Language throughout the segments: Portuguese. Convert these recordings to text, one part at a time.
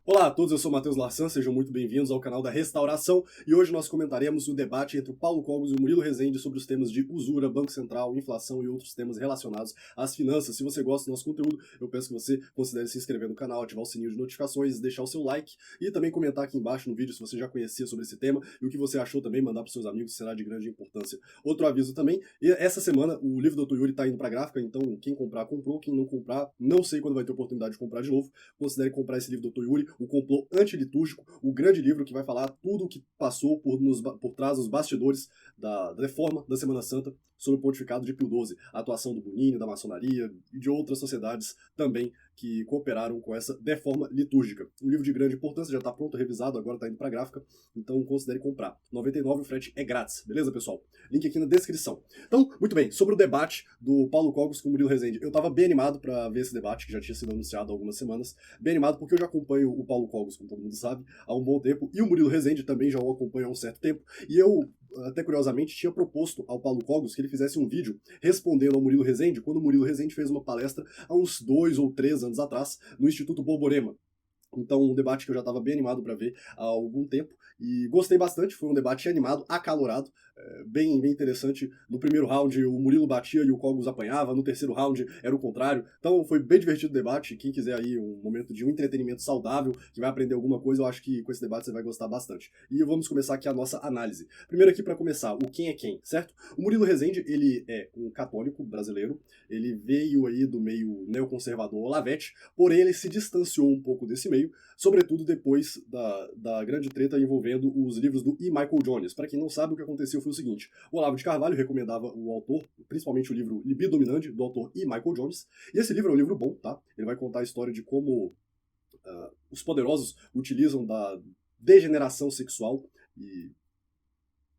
Olá a todos, eu sou Matheus Larsan, sejam muito bem-vindos ao canal da Restauração e hoje nós comentaremos o debate entre o Paulo Cogos e o Murilo Rezende sobre os temas de usura, Banco Central, inflação e outros temas relacionados às finanças. Se você gosta do nosso conteúdo, eu peço que você considere se inscrever no canal, ativar o sininho de notificações, deixar o seu like e também comentar aqui embaixo no vídeo se você já conhecia sobre esse tema e o que você achou também, mandar para os seus amigos, será de grande importância. Outro aviso também, essa semana o livro do Dr. Yuri está indo para a gráfica, então quem comprar, comprou, quem não comprar, não sei quando vai ter oportunidade de comprar de novo, considere comprar esse livro do Dr. Yuri, o Complô Antilitúrgico, o grande livro que vai falar tudo o que passou por trás dos bastidores da reforma da Semana Santa sob o pontificado de Pio XII, a atuação do Bonini, da maçonaria e de outras sociedades também que cooperaram com essa reforma litúrgica. Um livro de grande importância, já está pronto, revisado, agora está indo para a gráfica, então considere comprar. R$ 99 o frete é grátis, beleza, pessoal? Link aqui na descrição. Então, muito bem, sobre o debate do Paulo Cogos com o Murilo Rezende. Eu estava bem animado para ver esse debate, que já tinha sido anunciado há algumas semanas. Bem animado porque eu já acompanho o Paulo Cogos, como todo mundo sabe, há um bom tempo, e o Murilo Rezende também já o acompanho há um certo tempo, e eu até curiosamente, tinha proposto ao Paulo Cogos que ele fizesse um vídeo respondendo ao Murilo Rezende, quando o Murilo Rezende fez uma palestra há uns 2 ou 3 anos atrás, no Instituto Borborema. Então, um debate que eu já estava bem animado para ver há algum tempo, e gostei bastante, foi um debate animado, acalorado, bem interessante. No primeiro round, o Murilo batia e o Cogos apanhava, no terceiro round era o contrário. Então, foi bem divertido o debate. Quem quiser aí um momento de um entretenimento saudável, que vai aprender alguma coisa, eu acho que com esse debate você vai gostar bastante. E vamos começar aqui a nossa análise. Primeiro aqui para começar, o quem é quem, certo? O Murilo Rezende, ele é um católico brasileiro, ele veio aí do meio neoconservador Olavete, porém ele se distanciou um pouco desse meio, sobretudo depois da grande treta envolvendo os livros do E. Michael Jones. Para quem não sabe, o que aconteceu foi o seguinte: o Olavo de Carvalho recomendava o autor, principalmente o livro Libido Dominante, do autor E. Michael Jones, e esse livro é um livro bom, tá? Ele vai contar a história de como os poderosos utilizam da degeneração sexual e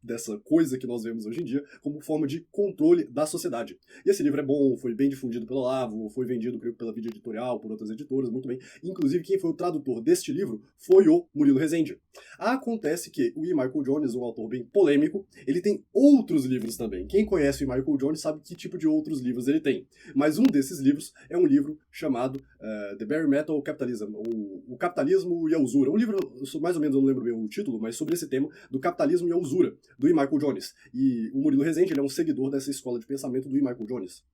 dessa coisa que nós vemos hoje em dia, como forma de controle da sociedade. E esse livro é bom, foi bem difundido pelo Olavo, foi vendido, creio, pela Vídeo Editorial, por outras editoras, muito bem. Inclusive, quem foi o tradutor deste livro foi o Murilo Rezende. Acontece que o E. Michael Jones, um autor bem polêmico, ele tem outros livros também. Quem conhece o E. Michael Jones sabe que tipo de outros livros ele tem. Mas um desses livros é um livro chamado The Bare Metal Capitalism, o Capitalismo e a Usura. Um livro, mais ou menos, eu não lembro bem o título, mas sobre esse tema do capitalismo e a usura, do E. Michael Jones. E o Murilo Rezende, ele é um seguidor dessa escola de pensamento do E. Michael Jones.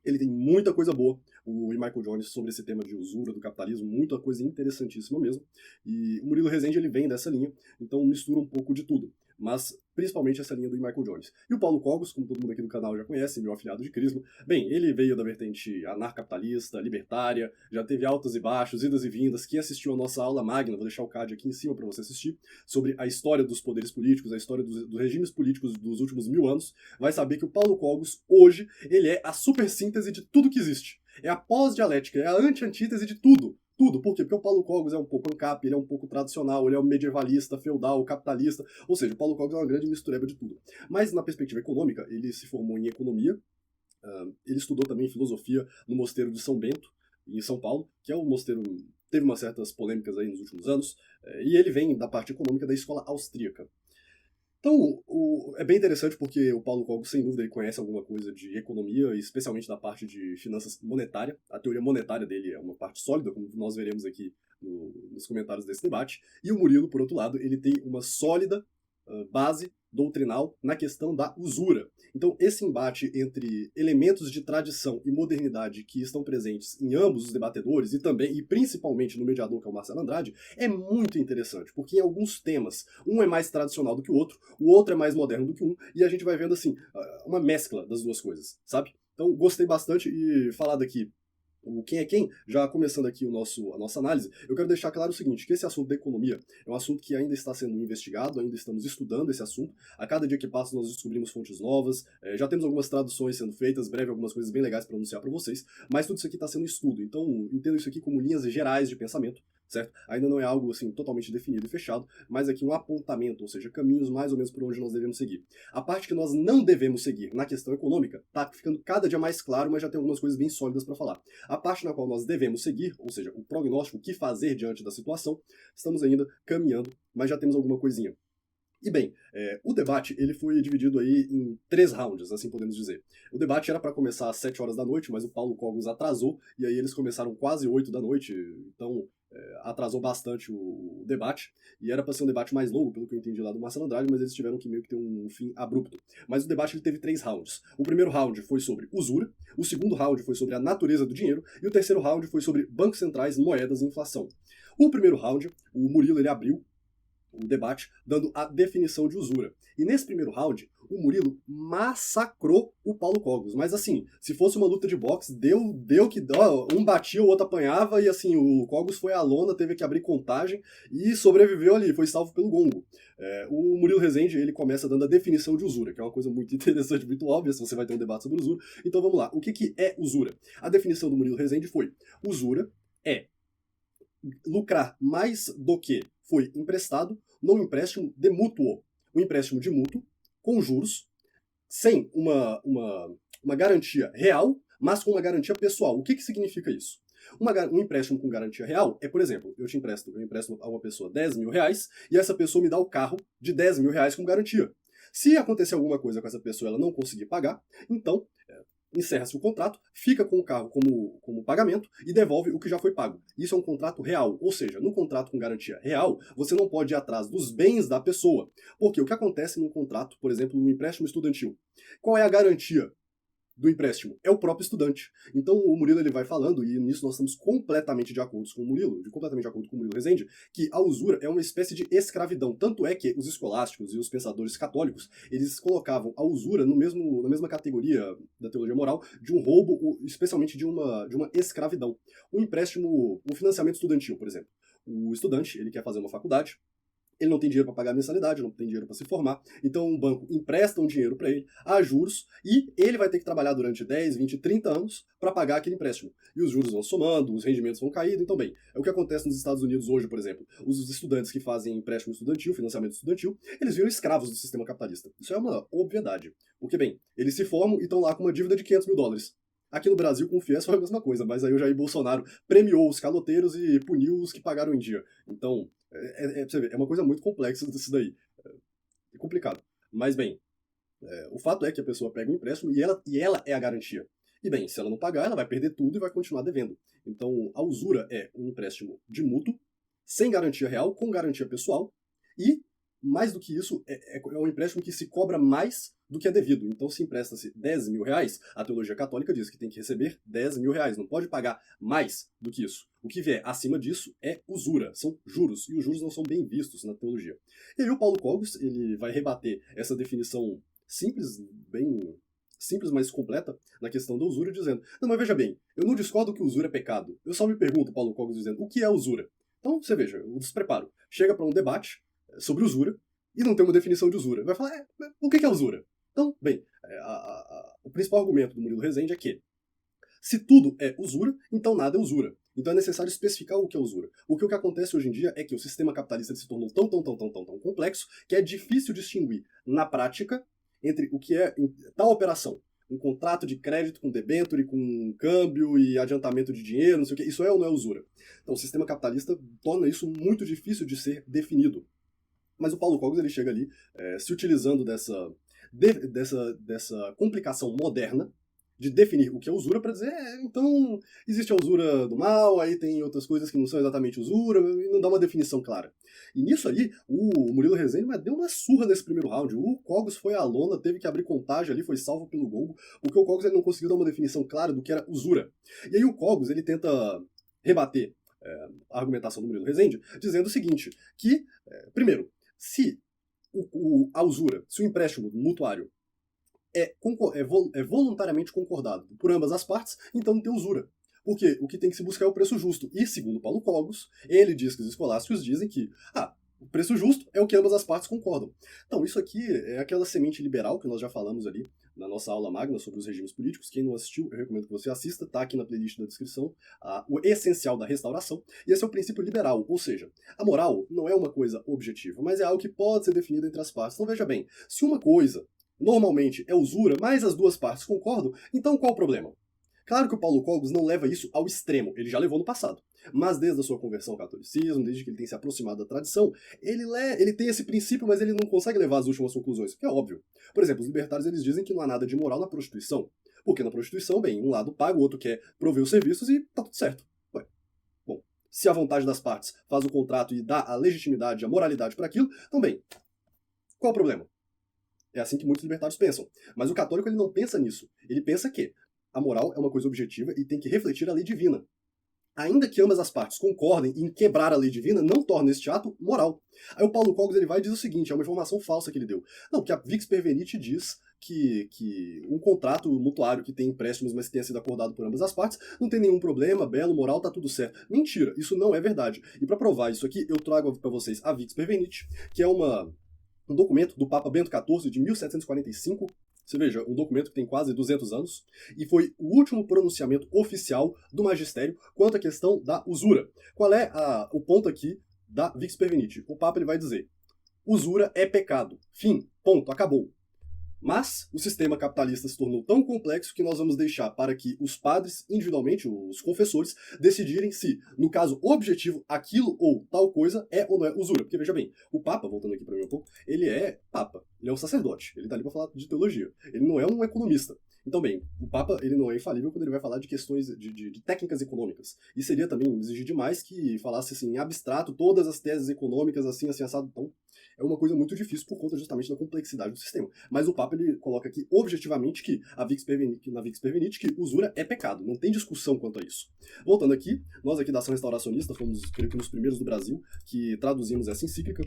Ele tem muita coisa boa, o E. Michael Jones, sobre esse tema de usura, do capitalismo, muita coisa interessantíssima mesmo. E o Murilo Rezende, ele vem dessa linha, então mistura um pouco de tudo. Mas principalmente essa linha do E. Michael Jones. E o Paulo Cogos, como todo mundo aqui do canal já conhece, meu afiliado de Crisma, bem, ele veio da vertente anarcapitalista, libertária, já teve altos e baixos, idas e vindas. Quem assistiu a nossa aula magna, vou deixar o card aqui em cima para você assistir, sobre a história dos poderes políticos, a história dos regimes políticos dos últimos 1000 anos, vai saber que o Paulo Cogos, hoje, ele é a super síntese de tudo que existe. É a pós-dialética, é a anti-antítese de tudo. Tudo. Por quê? Porque o Paulo Cogos é um pouco ANCAP, ele é um pouco tradicional, ele é um medievalista, feudal, capitalista, ou seja, o Paulo Cogos é uma grande mistureba de tudo. Mas na perspectiva econômica, ele se formou em economia, ele estudou também filosofia no Mosteiro de São Bento, em São Paulo, que é um mosteiro teve umas certas polêmicas aí nos últimos anos, e ele vem da parte econômica da escola austríaca. Então, é bem interessante porque o Paulo Cogos, sem dúvida, ele conhece alguma coisa de economia, especialmente da parte de finanças monetária. A teoria monetária dele é uma parte sólida, como nós veremos aqui nos comentários desse debate. E o Murilo, por outro lado, ele tem uma sólida base doutrinal na questão da usura. Então, esse embate entre elementos de tradição e modernidade que estão presentes em ambos os debatedores e também e principalmente no mediador, que é o Marcelo Andrade, é muito interessante, porque em alguns temas, um é mais tradicional do que o outro é mais moderno do que um, e a gente vai vendo assim, uma mescla das duas coisas, sabe? Então, gostei bastante e falar daqui o quem é quem, já começando aqui a nossa análise, eu quero deixar claro o seguinte, que esse assunto da economia é um assunto que ainda está sendo investigado, ainda estamos estudando esse assunto, a cada dia que passa nós descobrimos fontes novas, já temos algumas traduções sendo feitas, breve algumas coisas bem legais para anunciar para vocês, mas tudo isso aqui está sendo estudo, então entendo isso aqui como linhas gerais de pensamento, certo? Ainda não é algo assim totalmente definido e fechado, mas aqui um apontamento, ou seja, caminhos mais ou menos por onde nós devemos seguir. A parte que nós não devemos seguir na questão econômica está ficando cada dia mais claro, mas já tem algumas coisas bem sólidas para falar. A parte na qual nós devemos seguir, ou seja, o prognóstico, o que fazer diante da situação, estamos ainda caminhando, mas já temos alguma coisinha. E bem, o debate ele foi dividido aí em 3 rounds, assim podemos dizer. O debate era para começar às 7 horas da noite, mas o Paulo Cogos atrasou, e aí eles começaram quase 8 da noite, então atrasou bastante o debate, e era para ser um debate mais longo, pelo que eu entendi lá do Marcelo Andrade, mas eles tiveram que meio que ter um fim abrupto. Mas o debate ele teve 3 rounds. O primeiro round foi sobre usura, o segundo round foi sobre a natureza do dinheiro, e o terceiro round foi sobre bancos centrais, moedas e inflação. O primeiro round, o Murilo ele abriu o debate dando a definição de usura. E nesse primeiro round, o Murilo massacrou o Paulo Cogos. Mas assim, se fosse uma luta de boxe, deu que dó. Um batia, o outro apanhava, e assim, o Cogos foi à lona, teve que abrir contagem e sobreviveu ali, foi salvo pelo gongo. O Murilo Rezende, ele começa dando a definição de usura, que é uma coisa muito interessante, muito óbvia, se você vai ter um debate sobre usura. Então vamos lá, o que é usura? A definição do Murilo Rezende foi: usura é lucrar mais do que foi emprestado no empréstimo de mútuo. Um empréstimo de mútuo, com juros, sem uma garantia real, mas com uma garantia pessoal. O que significa isso? Um empréstimo com garantia real é, por exemplo, eu empresto a uma pessoa 10 mil reais e essa pessoa me dá o carro de 10 mil reais com garantia. Se acontecer alguma coisa com essa pessoa e ela não conseguir pagar, então encerra-se o contrato, fica com o carro como pagamento e devolve o que já foi pago. Isso é um contrato real, ou seja, no contrato com garantia real, você não pode ir atrás dos bens da pessoa. Porque o que acontece num contrato, por exemplo, num empréstimo estudantil? Qual é a garantia do empréstimo? É o próprio estudante. Então o Murilo ele vai falando, e nisso nós estamos completamente de acordo com o Murilo, Rezende, que a usura é uma espécie de escravidão. Tanto é que os escolásticos e os pensadores católicos, eles colocavam a usura na mesma categoria da teologia moral de um roubo, especialmente de uma escravidão. Um empréstimo, um financiamento estudantil, por exemplo. O estudante, ele quer fazer uma faculdade, ele não tem dinheiro para pagar a mensalidade, não tem dinheiro para se formar, então o banco empresta um dinheiro para ele a juros e ele vai ter que trabalhar durante 10, 20, 30 anos para pagar aquele empréstimo. E os juros vão somando, os rendimentos vão caindo, então bem, é o que acontece nos Estados Unidos hoje, por exemplo. Os estudantes que fazem empréstimo estudantil, financiamento estudantil, eles viram escravos do sistema capitalista. Isso é uma obviedade. Porque, bem, eles se formam e estão lá com uma dívida de 500 mil dólares. Aqui no Brasil, com o FIES foi a mesma coisa, mas aí o Jair Bolsonaro premiou os caloteiros e puniu os que pagaram em dia. Então, você ver, é uma coisa muito complexa isso daí. É complicado. Mas, bem, o fato é que a pessoa pega um empréstimo e ela é a garantia. E, bem, se ela não pagar, ela vai perder tudo e vai continuar devendo. Então, a usura é um empréstimo de mútuo, sem garantia real, com garantia pessoal, e, mais do que isso, é um empréstimo que se cobra mais do que é devido. Então, se empresta-se 10 mil reais, a teologia católica diz que tem que receber 10 mil reais, não pode pagar mais do que isso. O que vier acima disso é usura, são juros, e os juros não são bem vistos na teologia. E aí o Paulo Cogos, ele vai rebater essa definição simples, bem simples, mas completa, na questão da usura, dizendo: não, mas veja bem, eu não discordo que usura é pecado, eu só me pergunto, Paulo Cogos, dizendo, o que é usura? Então, você veja, o despreparo. Chega para um debate sobre usura e não tem uma definição de usura. Vai falar, o que é usura? Então, bem, o principal argumento do Murilo Rezende é que se tudo é usura, então nada é usura. Então é necessário especificar o que é usura. O que acontece hoje em dia é que o sistema capitalista se tornou tão complexo que é difícil distinguir na prática entre o que é tal operação. Um contrato de crédito com debênture, com câmbio e adiantamento de dinheiro, não sei o que. Isso é ou não é usura? Então o sistema capitalista torna isso muito difícil de ser definido. Mas o Paulo Cogos ele chega ali se utilizando dessa complicação moderna de definir o que é usura para dizer, então existe a usura do mal, aí tem outras coisas que não são exatamente usura, e não dá uma definição clara. E nisso aí, o Murilo Rezende deu uma surra nesse primeiro round. O Cogos foi à lona, teve que abrir contagem ali, foi salvo pelo gongo, porque o Cogos ele não conseguiu dar uma definição clara do que era usura. E aí o Cogos ele tenta rebater a argumentação do Murilo Rezende, dizendo o seguinte, que, primeiro, se a usura, se o empréstimo mutuário é voluntariamente concordado por ambas as partes, então não tem usura. Porque o que tem que se buscar é o preço justo. E, segundo Paulo Cogos, ele diz que os escolásticos dizem que o preço justo é o que ambas as partes concordam. Então, isso aqui é aquela semente liberal que nós já falamos ali na nossa aula magna sobre os regimes políticos. Quem não assistiu, eu recomendo que você assista, tá aqui na playlist da descrição, o essencial da restauração. E esse é o princípio liberal, ou seja, a moral não é uma coisa objetiva, mas é algo que pode ser definido entre as partes. Então, veja bem, se uma coisa normalmente é usura, mas as duas partes concordam, então qual o problema? Claro que o Paulo Cogos não leva isso ao extremo, ele já levou no passado. Mas desde a sua conversão ao catolicismo, desde que ele tem se aproximado da tradição, ele tem esse princípio, mas ele não consegue levar as últimas conclusões, que é óbvio. Por exemplo, os libertários eles dizem que não há nada de moral na prostituição. Porque na prostituição, bem, um lado paga, o outro quer prover os serviços e tá tudo certo. Ué, bom, se a vontade das partes faz o contrato e dá a legitimidade, a moralidade para aquilo, então bem, qual o problema? É assim que muitos libertários pensam. Mas o católico ele não pensa nisso. Ele pensa que a moral é uma coisa objetiva e tem que refletir a lei divina. Ainda que ambas as partes concordem em quebrar a lei divina, não torna este ato moral. Aí o Paulo Cogos ele vai e diz o seguinte, é uma informação falsa que ele deu. Não, que a Vix Pervenite diz que um contrato mutuário que tem empréstimos, mas que tenha sido acordado por ambas as partes, não tem nenhum problema, belo, moral, tá tudo certo. Mentira, isso não é verdade. E para provar isso aqui, eu trago para vocês a Vix Pervenite, que é um documento do Papa Bento XIV de 1745. Você veja, um documento que tem quase 200 anos, e foi o último pronunciamento oficial do magistério quanto à questão da usura. Qual é o ponto aqui da Vix Pervenite? O Papa ele vai dizer, usura é pecado. Fim. Ponto. Acabou. Mas o sistema capitalista se tornou tão complexo que nós vamos deixar para que os padres, individualmente, os confessores, decidirem se, no caso objetivo, aquilo ou tal coisa é ou não é usura. Porque veja bem, o Papa, voltando aqui para mim um pouco, ele é Papa, ele é um sacerdote, ele está ali para falar de teologia, ele não é um economista. Então, bem, o Papa ele não é infalível quando ele vai falar de questões de técnicas econômicas. E seria também exigir demais que falasse assim, em abstrato todas as teses econômicas, assim, assado. Então, é uma coisa muito difícil por conta justamente da complexidade do sistema. Mas o Papa ele coloca aqui objetivamente que na Vix Pervenite que usura é pecado. Não tem discussão quanto a isso. Voltando aqui, nós aqui da Ação Restauracionista fomos, creio que, nos primeiros do Brasil que traduzimos essa encíclica.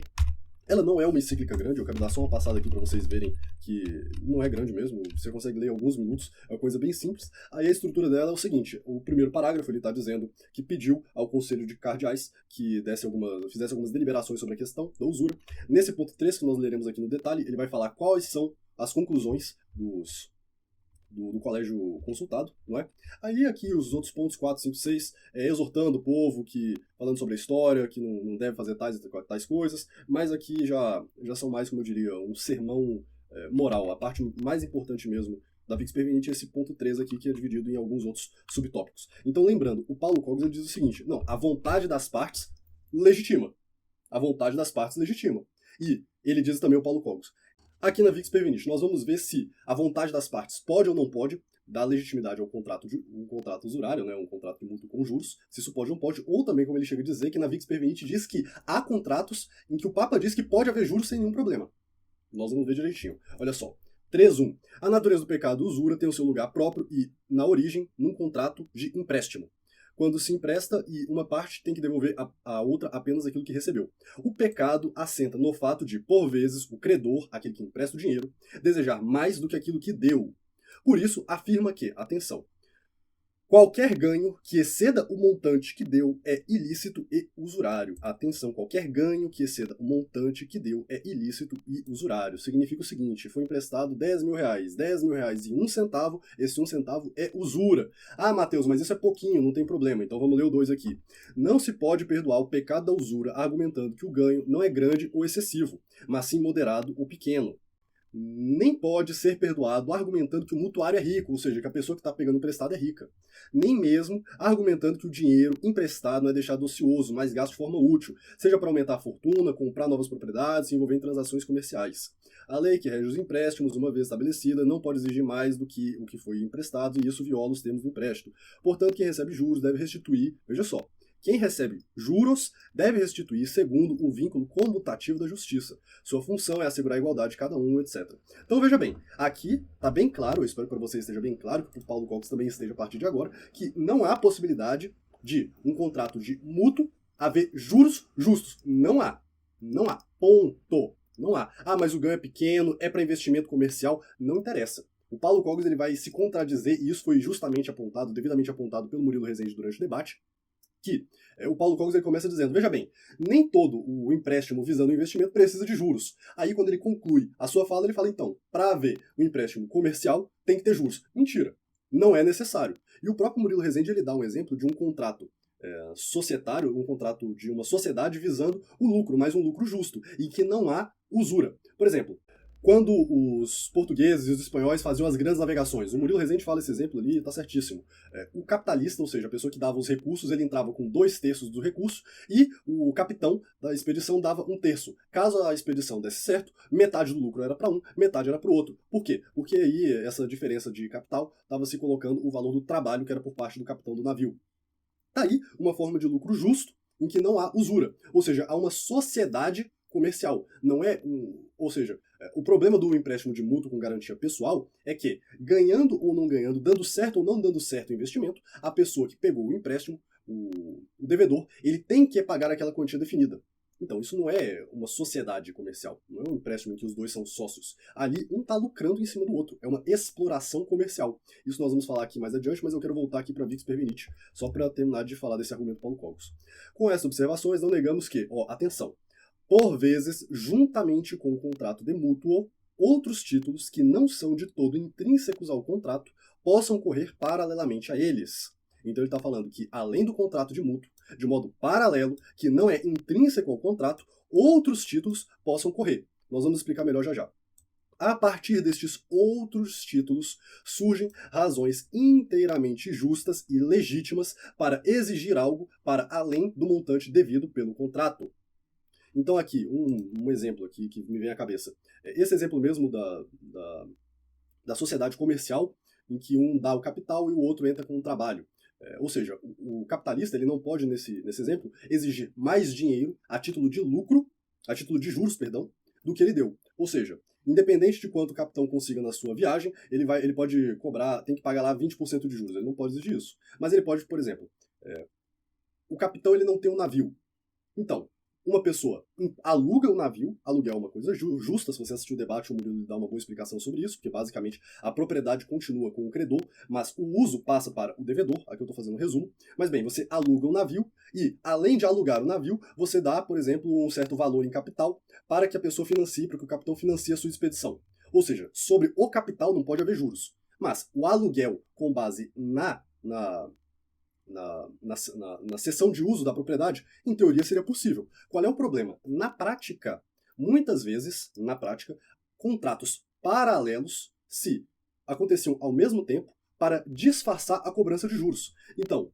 Ela não é uma encíclica grande, eu quero dar só uma passada aqui para vocês verem que não é grande mesmo, você consegue ler em alguns minutos, é uma coisa bem simples. Aí a estrutura dela é o seguinte, o primeiro parágrafo ele está dizendo que pediu ao Conselho de Cardeais que fizesse algumas deliberações sobre a questão da usura. Nesse ponto 3, que nós leremos aqui no detalhe, ele vai falar quais são as conclusões do colégio consultado, não é? Aí aqui os outros pontos 4, 5, 6, exortando o povo, falando sobre a história, que não deve fazer tais coisas, mas aqui já são mais, como eu diria, um sermão moral. A parte mais importante mesmo da Vix Pervenite é esse ponto 3 aqui, que é dividido em alguns outros subtópicos. Então lembrando, o Paulo Cogos diz o seguinte, não, a vontade das partes legitima. A vontade das partes legitima. E ele diz também, o Paulo Cogos, aqui na Vix Pervenite, nós vamos ver se a vontade das partes pode ou não pode dar legitimidade ao um contrato usurário, né, um contrato de mútuo com juros, se isso pode ou não pode, ou também, como ele chega a dizer, que na Vix Pervenite diz que há contratos em que o Papa diz que pode haver juros sem nenhum problema. Nós vamos ver direitinho. Olha só. 3.1. A natureza do pecado usura tem o seu lugar próprio e, na origem, num contrato de empréstimo. Quando se empresta e uma parte tem que devolver a outra apenas aquilo que recebeu. O pecado assenta no fato de, por vezes, o credor, aquele que empresta o dinheiro, desejar mais do que aquilo que deu. Por isso, afirma que, atenção, qualquer ganho que exceda o montante que deu é ilícito e usurário. Atenção, qualquer ganho que exceda o montante que deu é ilícito e usurário. Significa o seguinte, foi emprestado 10 mil reais e 1 centavo, esse 1 centavo é usura. Ah, Mateus, mas isso é pouquinho, não tem problema, então vamos ler o 2 aqui. Não se pode perdoar o pecado da usura argumentando que o ganho não é grande ou excessivo, mas sim moderado ou pequeno. Nem pode ser perdoado argumentando que o mutuário é rico, ou seja, que a pessoa que está pegando emprestado é rica. Nem mesmo argumentando que o dinheiro emprestado não é deixado ocioso, mas gasto de forma útil, seja para aumentar a fortuna, comprar novas propriedades, se envolver em transações comerciais. A lei que rege os empréstimos, uma vez estabelecida, não pode exigir mais do que o que foi emprestado, e isso viola os termos do empréstimo. Portanto, quem recebe juros deve restituir, veja só, quem recebe juros deve restituir segundo o vínculo comutativo da justiça. Sua função é assegurar a igualdade de cada um, etc. Então veja bem, aqui está bem claro, eu espero que para vocês esteja bem claro, que para o Paulo Cogos também esteja a partir de agora, que não há possibilidade de um contrato de mútuo haver juros justos. Não há. Não há. Ponto. Não há. Ah, mas o ganho é pequeno, é para investimento comercial. Não interessa. O Paulo Cogos ele vai se contradizer, e isso foi justamente apontado, devidamente apontado pelo Murilo Rezende durante o debate, que o Paulo Cogos ele começa dizendo, veja bem, nem todo o empréstimo visando o investimento precisa de juros. Aí quando ele conclui a sua fala, ele fala, então, para haver um empréstimo comercial, tem que ter juros. Mentira, não é necessário. E o próprio Murilo Rezende ele dá um exemplo de um contrato societário, um contrato de uma sociedade visando o lucro, mas um lucro justo, e que não há usura. Por exemplo, quando os portugueses e os espanhóis faziam as grandes navegações, o Murilo Rezende fala esse exemplo ali, está certíssimo. O capitalista, ou seja, a pessoa que dava os recursos, ele entrava com 2/3 do recurso e o capitão da expedição dava 1/3. Caso a expedição desse certo, metade do lucro era para um, metade era para o outro. Por quê? Porque aí essa diferença de capital estava se colocando o valor do trabalho que era por parte do capitão do navio. Tá aí uma forma de lucro justo, em que não há usura, ou seja, há uma sociedade comercial. Não é ou seja, o problema do empréstimo de mútuo com garantia pessoal é que, ganhando ou não ganhando, dando certo ou não dando certo o investimento, a pessoa que pegou o empréstimo, o devedor, ele tem que pagar aquela quantia definida. Então, isso não é uma sociedade comercial, não é um empréstimo em que os dois são sócios. Ali, um está lucrando em cima do outro. É uma exploração comercial. Isso nós vamos falar aqui mais adiante, mas eu quero voltar aqui para Vix per Venite, só para terminar de falar desse argumento Paulo Cogos. Com essas observações, não negamos que, atenção, por vezes, juntamente com o contrato de mútuo, outros títulos que não são de todo intrínsecos ao contrato possam correr paralelamente a eles. Então ele está falando que, além do contrato de mútuo, de modo paralelo, que não é intrínseco ao contrato, outros títulos possam correr. Nós vamos explicar melhor já já. A partir destes outros títulos, surgem razões inteiramente justas e legítimas para exigir algo para além do montante devido pelo contrato. Então aqui, um exemplo aqui que me vem à cabeça. Esse exemplo mesmo da sociedade comercial, em que um dá o capital e o outro entra com o trabalho. Ou seja, o capitalista ele não pode, nesse exemplo, exigir mais dinheiro a título de lucro, a título de juros, perdão, do que ele deu. Ou seja, independente de quanto o capitão consiga na sua viagem, ele pode cobrar, tem que pagar lá 20% de juros. Ele não pode exigir isso. Mas ele pode, por exemplo, o capitão ele não tem um navio. Então, uma pessoa aluga o navio, aluguel é uma coisa justa, se você assistiu o debate, o Murilo dá uma boa explicação sobre isso, porque basicamente a propriedade continua com o credor, mas o uso passa para o devedor, aqui eu estou fazendo um resumo, mas bem, você aluga o navio e, além de alugar o navio, você dá, por exemplo, um certo valor em capital para que a pessoa financie, para que o capitão financie a sua expedição. Ou seja, sobre o capital não pode haver juros, mas o aluguel com base na cessão de uso da propriedade, em teoria seria possível. Qual é o problema? Na prática, muitas vezes, contratos paralelos se aconteciam ao mesmo tempo para disfarçar a cobrança de juros. Então,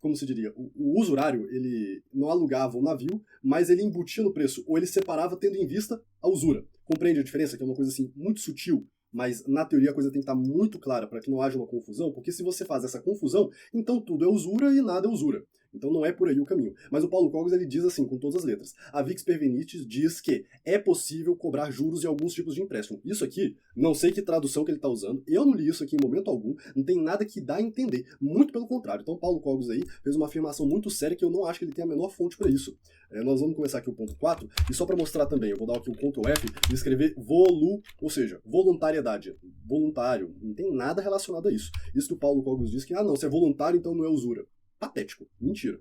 como se diria, o usurário ele não alugava o navio, mas ele embutia no preço, ou ele separava tendo em vista a usura. Compreende a diferença? Que é uma coisa assim muito sutil, mas na teoria a coisa tem que estar muito clara para que não haja uma confusão, porque se você faz essa confusão, então tudo é usura e nada é usura. Então não é por aí o caminho. Mas o Paulo Cogos ele diz assim, com todas as letras. A Vix per Venite diz que é possível cobrar juros em alguns tipos de empréstimo. Isso aqui, não sei que tradução que ele está usando, eu não li isso aqui em momento algum, não tem nada que dá a entender. Muito pelo contrário. Então o Paulo Cogos aí fez uma afirmação muito séria que eu não acho que ele tem a menor fonte para isso. Nós vamos começar aqui o ponto 4, e só para mostrar também, eu vou dar aqui o Ctrl F e escrever ou seja, voluntariedade. Voluntário, não tem nada relacionado a isso. Isso que o Paulo Cogos diz que, não, se é voluntário, então não é usura. Patético. Mentira.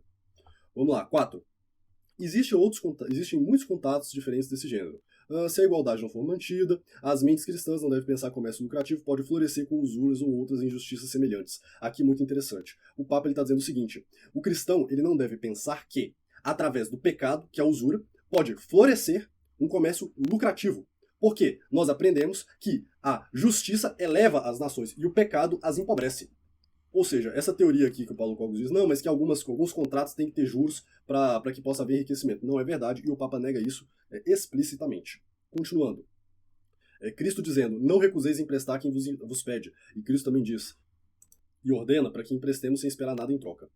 Vamos lá. 4. Existem muitos contatos diferentes desse gênero. Se a igualdade não for mantida, as mentes cristãs não devem pensar que o comércio lucrativo pode florescer com usuras ou outras injustiças semelhantes. Aqui muito interessante. O Papa está dizendo o seguinte: o cristão ele não deve pensar que, através do pecado, que é a usura, pode florescer um comércio lucrativo. Porque nós aprendemos que a justiça eleva as nações e o pecado as empobrece. Ou seja, essa teoria aqui que o Paulo Cogos diz, não, mas que alguns contratos têm que ter juros para que possa haver enriquecimento. Não é verdade, e o Papa nega isso explicitamente. Continuando. Cristo dizendo, não recuseis emprestar quem vos pede. E Cristo também diz, e ordena para que emprestemos sem esperar nada em troca.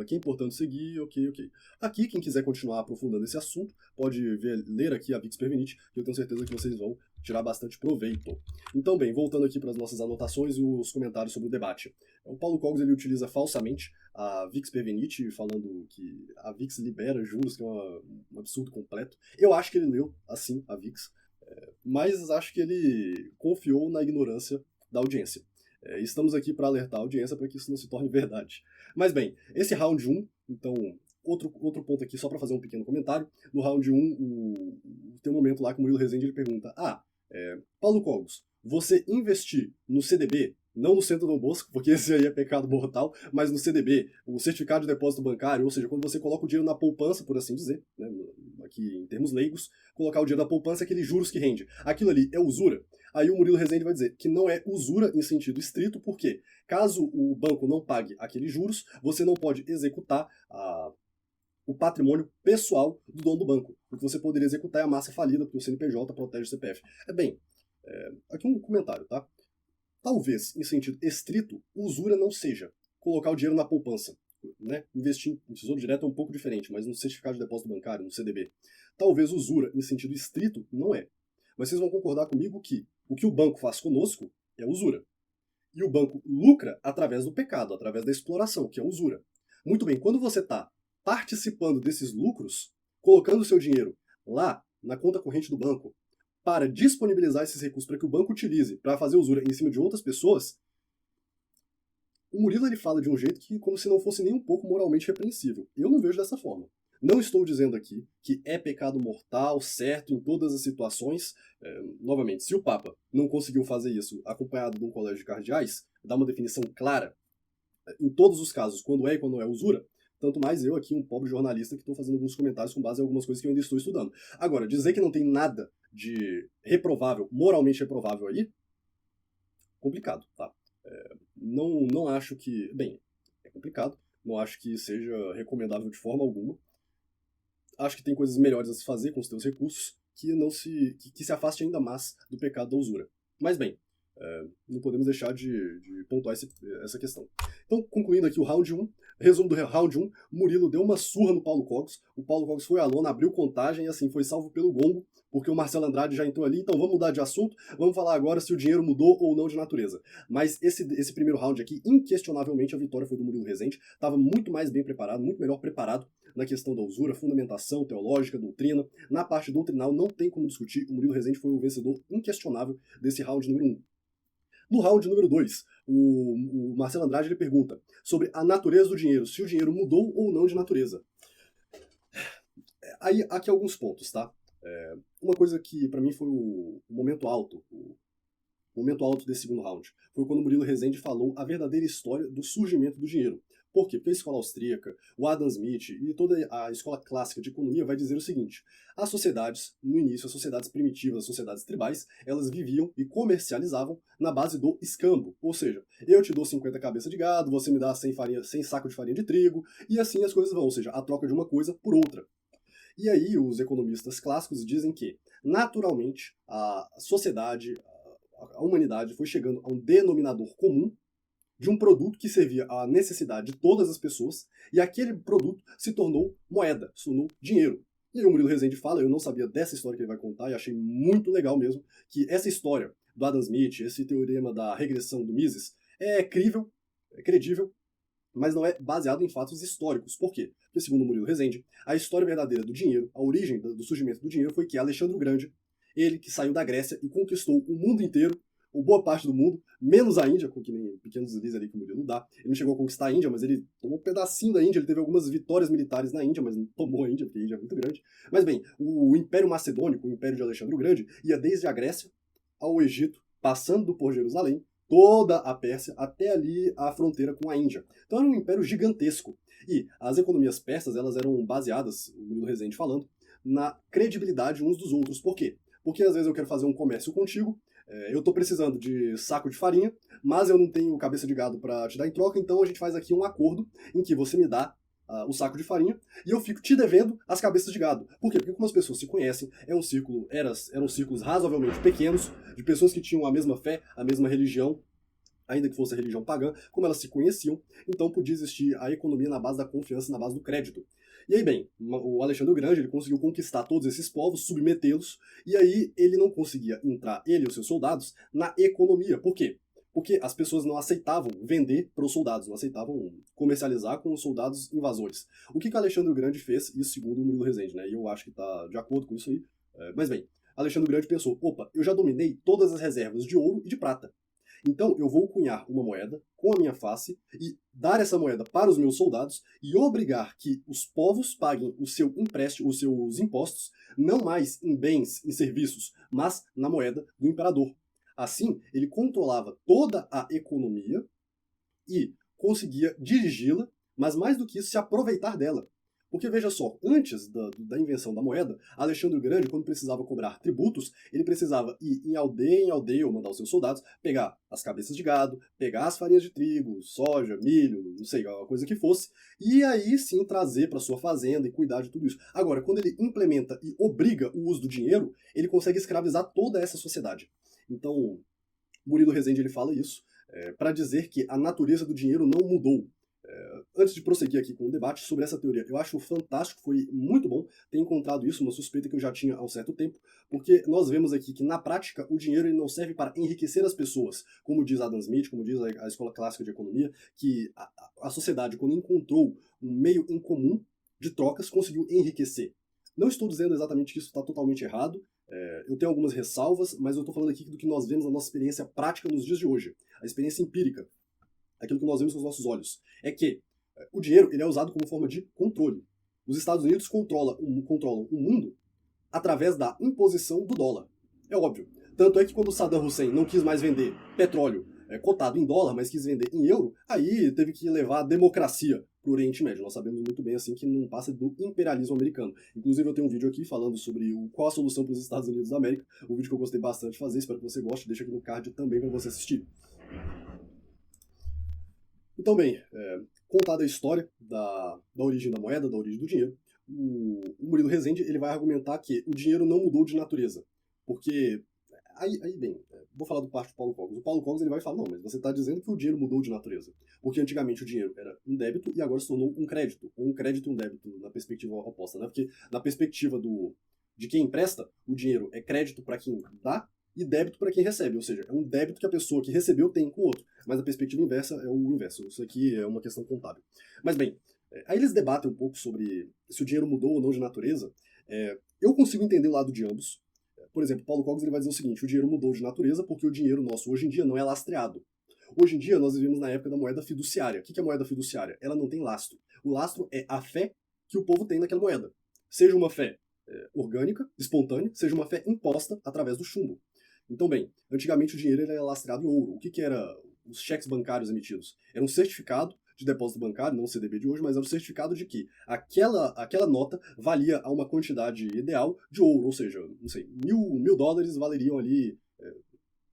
Que é importante seguir, ok. Aqui, quem quiser continuar aprofundando esse assunto, pode ler aqui a Vix per Venite, que eu tenho certeza que vocês vão tirar bastante proveito. Então, bem, voltando aqui para as nossas anotações e os comentários sobre o debate. O Paulo Cogos ele utiliza falsamente a Vix per Venite, falando que a Vix libera juros, que é um absurdo completo. Eu acho que ele leu, assim, a Vix, mas acho que ele confiou na ignorância da audiência. Estamos aqui para alertar a audiência para que isso não se torne verdade. Mas bem, esse round 1, então, outro ponto aqui, só para fazer um pequeno comentário. No round 1, tem um momento lá que o Murilo Rezende ele pergunta: Paulo Cogos, você investir no CDB, não no Centro Dom Bosco, porque esse aí é pecado mortal, mas no CDB, o Certificado de Depósito Bancário, ou seja, quando você coloca o dinheiro na poupança, por assim dizer, né, aqui em termos leigos, colocar o dinheiro na poupança é aqueles juros que rende. Aquilo ali é usura? Aí o Murilo Rezende vai dizer que não é usura em sentido estrito, porque caso o banco não pague aqueles juros, você não pode executar o patrimônio pessoal do dono do banco. O que você poderia executar é a massa falida, porque o CNPJ protege o CPF. Aqui um comentário, tá? Talvez, em sentido estrito, usura não seja colocar o dinheiro na poupança. né, investir em tesouro direto é um pouco diferente, mas no certificado de depósito bancário, no CDB, talvez usura em sentido estrito não é. Mas vocês vão concordar comigo que o que o banco faz conosco é usura. E o banco lucra através do pecado, através da exploração, que é usura. Muito bem, quando você está participando desses lucros, colocando o seu dinheiro lá na conta corrente do banco, para disponibilizar esses recursos para que o banco utilize para fazer usura em cima de outras pessoas, o Murilo ele fala de um jeito que como se não fosse nem um pouco moralmente repreensível. Eu não vejo dessa forma. Não estou dizendo aqui que é pecado mortal, certo, em todas as situações. Novamente, se o Papa não conseguiu fazer isso acompanhado de um colégio de cardeais, dá uma definição clara em todos os casos, quando é e quando não é usura, tanto mais eu aqui, um pobre jornalista que estou fazendo alguns comentários com base em algumas coisas que eu ainda estou estudando. Agora, dizer que não tem nada de reprovável, moralmente reprovável aí, complicado, tá? Não acho que... Bem, é complicado. Não acho que seja recomendável de forma alguma. Acho que tem coisas melhores a se fazer com os teus recursos que se afaste ainda mais do pecado da usura. Mas bem, não podemos deixar de pontuar essa questão. Então, concluindo aqui o round 1, resumo do round 1, Murilo deu uma surra no Paulo Cogos, o Paulo Cogos foi à lona, abriu contagem e assim foi salvo pelo gongo, porque o Marcelo Andrade já entrou ali, então vamos mudar de assunto, vamos falar agora se o dinheiro mudou ou não de natureza. Mas esse primeiro round aqui, inquestionavelmente a vitória foi do Murilo Rezende, estava muito mais bem preparado, muito melhor preparado na questão da usura, fundamentação teológica, doutrina. Na parte doutrinal não tem como discutir, o Murilo Rezende foi o vencedor inquestionável desse round número 1. No round número 2, o Marcelo Andrade ele pergunta sobre a natureza do dinheiro, se o dinheiro mudou ou não de natureza. Aí, aqui alguns pontos, tá? Uma coisa que para mim foi o momento alto, o momento alto desse segundo round, foi quando o Murilo Rezende falou a verdadeira história do surgimento do dinheiro. Por quê? Porque a escola austríaca, o Adam Smith e toda a escola clássica de economia vai dizer o seguinte: as sociedades, no início, as sociedades primitivas, as sociedades tribais, elas viviam e comercializavam na base do escambo. Ou seja, eu te dou 50 cabeças de gado, você me dá 100 sacos de farinha de trigo, e assim as coisas vão, ou seja, a troca de uma coisa por outra. E aí os economistas clássicos dizem que, naturalmente, a sociedade, a humanidade foi chegando a um denominador comum de um produto que servia à necessidade de todas as pessoas, e aquele produto se tornou moeda, se tornou dinheiro. E aí o Murilo Rezende fala, eu não sabia dessa história que ele vai contar, e achei muito legal mesmo, que essa história do Adam Smith, esse teorema da regressão do Mises, é crível, é credível, mas não é baseado em fatos históricos. Por quê? Porque, segundo o Murilo Rezende, a história verdadeira do dinheiro, a origem do surgimento do dinheiro foi que Alexandre o Grande, ele que saiu da Grécia e conquistou o mundo inteiro, ou boa parte do mundo, menos a Índia, com que nem pequenos deslizes ali que o Murilo dá. Ele não chegou a conquistar a Índia, mas ele tomou um pedacinho da Índia, ele teve algumas vitórias militares na Índia, mas não tomou a Índia, porque a Índia é muito grande. Mas bem, o Império Macedônico, o Império de Alexandre o Grande, ia desde a Grécia ao Egito, passando por Jerusalém, toda a Pérsia, até ali a fronteira com a Índia. Então era um império gigantesco. E as economias persas, elas eram baseadas, o Murilo Rezende falando, na credibilidade uns dos outros. Por quê? Porque às vezes eu quero fazer um comércio contigo, eu estou precisando de saco de farinha, mas eu não tenho cabeça de gado para te dar em troca, então a gente faz aqui um acordo em que você me dá o saco de farinha e eu fico te devendo as cabeças de gado. Por quê? Porque como as pessoas se conhecem, eram círculos razoavelmente pequenos, de pessoas que tinham a mesma fé, a mesma religião, ainda que fosse a religião pagã, como elas se conheciam, então podia existir a economia na base da confiança, na base do crédito. E aí, bem, o Alexandre o Grande ele conseguiu conquistar todos esses povos, submetê-los, e aí ele não conseguia entrar, ele e os seus soldados, na economia. Por quê? Porque as pessoas não aceitavam vender para os soldados, não aceitavam comercializar com os soldados invasores. O que Alexandre o Grande fez, isso segundo o Murilo Rezende, né? E eu acho que está de acordo com isso aí. Mas bem, Alexandre o Grande pensou, opa, eu já dominei todas as reservas de ouro e de prata. Então eu vou cunhar uma moeda com a minha face e dar essa moeda para os meus soldados e obrigar que os povos paguem o seu empréstimo, os seus impostos, não mais em bens, em serviços, mas na moeda do imperador. Assim, ele controlava toda a economia e conseguia dirigi-la, mas mais do que isso, se aproveitar dela. Porque veja só, antes da invenção da moeda, Alexandre o Grande, quando precisava cobrar tributos, ele precisava ir em aldeia, ou mandar os seus soldados, pegar as cabeças de gado, pegar as farinhas de trigo, soja, milho, não sei, a coisa que fosse, e aí sim trazer para sua fazenda e cuidar de tudo isso. Agora, quando ele implementa e obriga o uso do dinheiro, ele consegue escravizar toda essa sociedade. Então, Murilo Rezende ele fala isso para dizer que a natureza do dinheiro não mudou. antes de prosseguir aqui com o debate sobre essa teoria, eu acho fantástico, foi muito bom ter encontrado isso, uma suspeita que eu já tinha há um certo tempo, porque nós vemos aqui que, na prática, o dinheiro ele não serve para enriquecer as pessoas, como diz Adam Smith, como diz a Escola Clássica de Economia, que a sociedade, quando encontrou um meio em comum de trocas, conseguiu enriquecer. Não estou dizendo exatamente que isso está totalmente errado, eu tenho algumas ressalvas, mas eu estou falando aqui do que nós vemos na nossa experiência prática nos dias de hoje, a experiência empírica, aquilo que nós vemos com os nossos olhos, é que o dinheiro ele é usado como forma de controle. Os Estados Unidos controlam o mundo através da imposição do dólar. É óbvio. Tanto é que quando Saddam Hussein não quis mais vender petróleo cotado em dólar, mas quis vender em euro, aí teve que levar a democracia para o Oriente Médio. Nós sabemos muito bem assim que não passa do imperialismo americano. Inclusive eu tenho um vídeo aqui falando sobre qual a solução para os Estados Unidos da América, um vídeo que eu gostei bastante de fazer, espero que você goste, deixa aqui no card também para você assistir. Então, bem, contada a história da origem da moeda, da origem do dinheiro, o Murilo Rezende ele vai argumentar que o dinheiro não mudou de natureza. Porque, bem, vou falar do parte do Paulo Cogos. O Paulo Cogos ele vai falar, não, mas você está dizendo que o dinheiro mudou de natureza. Porque antigamente o dinheiro era um débito e agora se tornou um crédito. Ou um crédito e um débito na perspectiva oposta, né? Porque na perspectiva de quem empresta, o dinheiro é crédito para quem dá, e débito para quem recebe, ou seja, é um débito que a pessoa que recebeu tem com o outro, mas a perspectiva inversa é o inverso, isso aqui é uma questão contábil. Mas bem, aí eles debatem um pouco sobre se o dinheiro mudou ou não de natureza. Eu consigo entender o lado de ambos. Por exemplo, Paulo Cogos ele vai dizer o seguinte, o dinheiro mudou de natureza porque o dinheiro nosso hoje em dia não é lastreado. Hoje em dia nós vivemos na época da moeda fiduciária. O que é moeda fiduciária? Ela não tem lastro. O lastro é a fé que o povo tem naquela moeda. Seja uma fé orgânica, espontânea, seja uma fé imposta através do chumbo. Então, bem, antigamente o dinheiro era lastreado em ouro. O que era os cheques bancários emitidos? Era um certificado de depósito bancário, não o CDB de hoje, mas era um certificado de que aquela nota valia a uma quantidade ideal de ouro, ou seja, não sei, $1.000 valeriam ali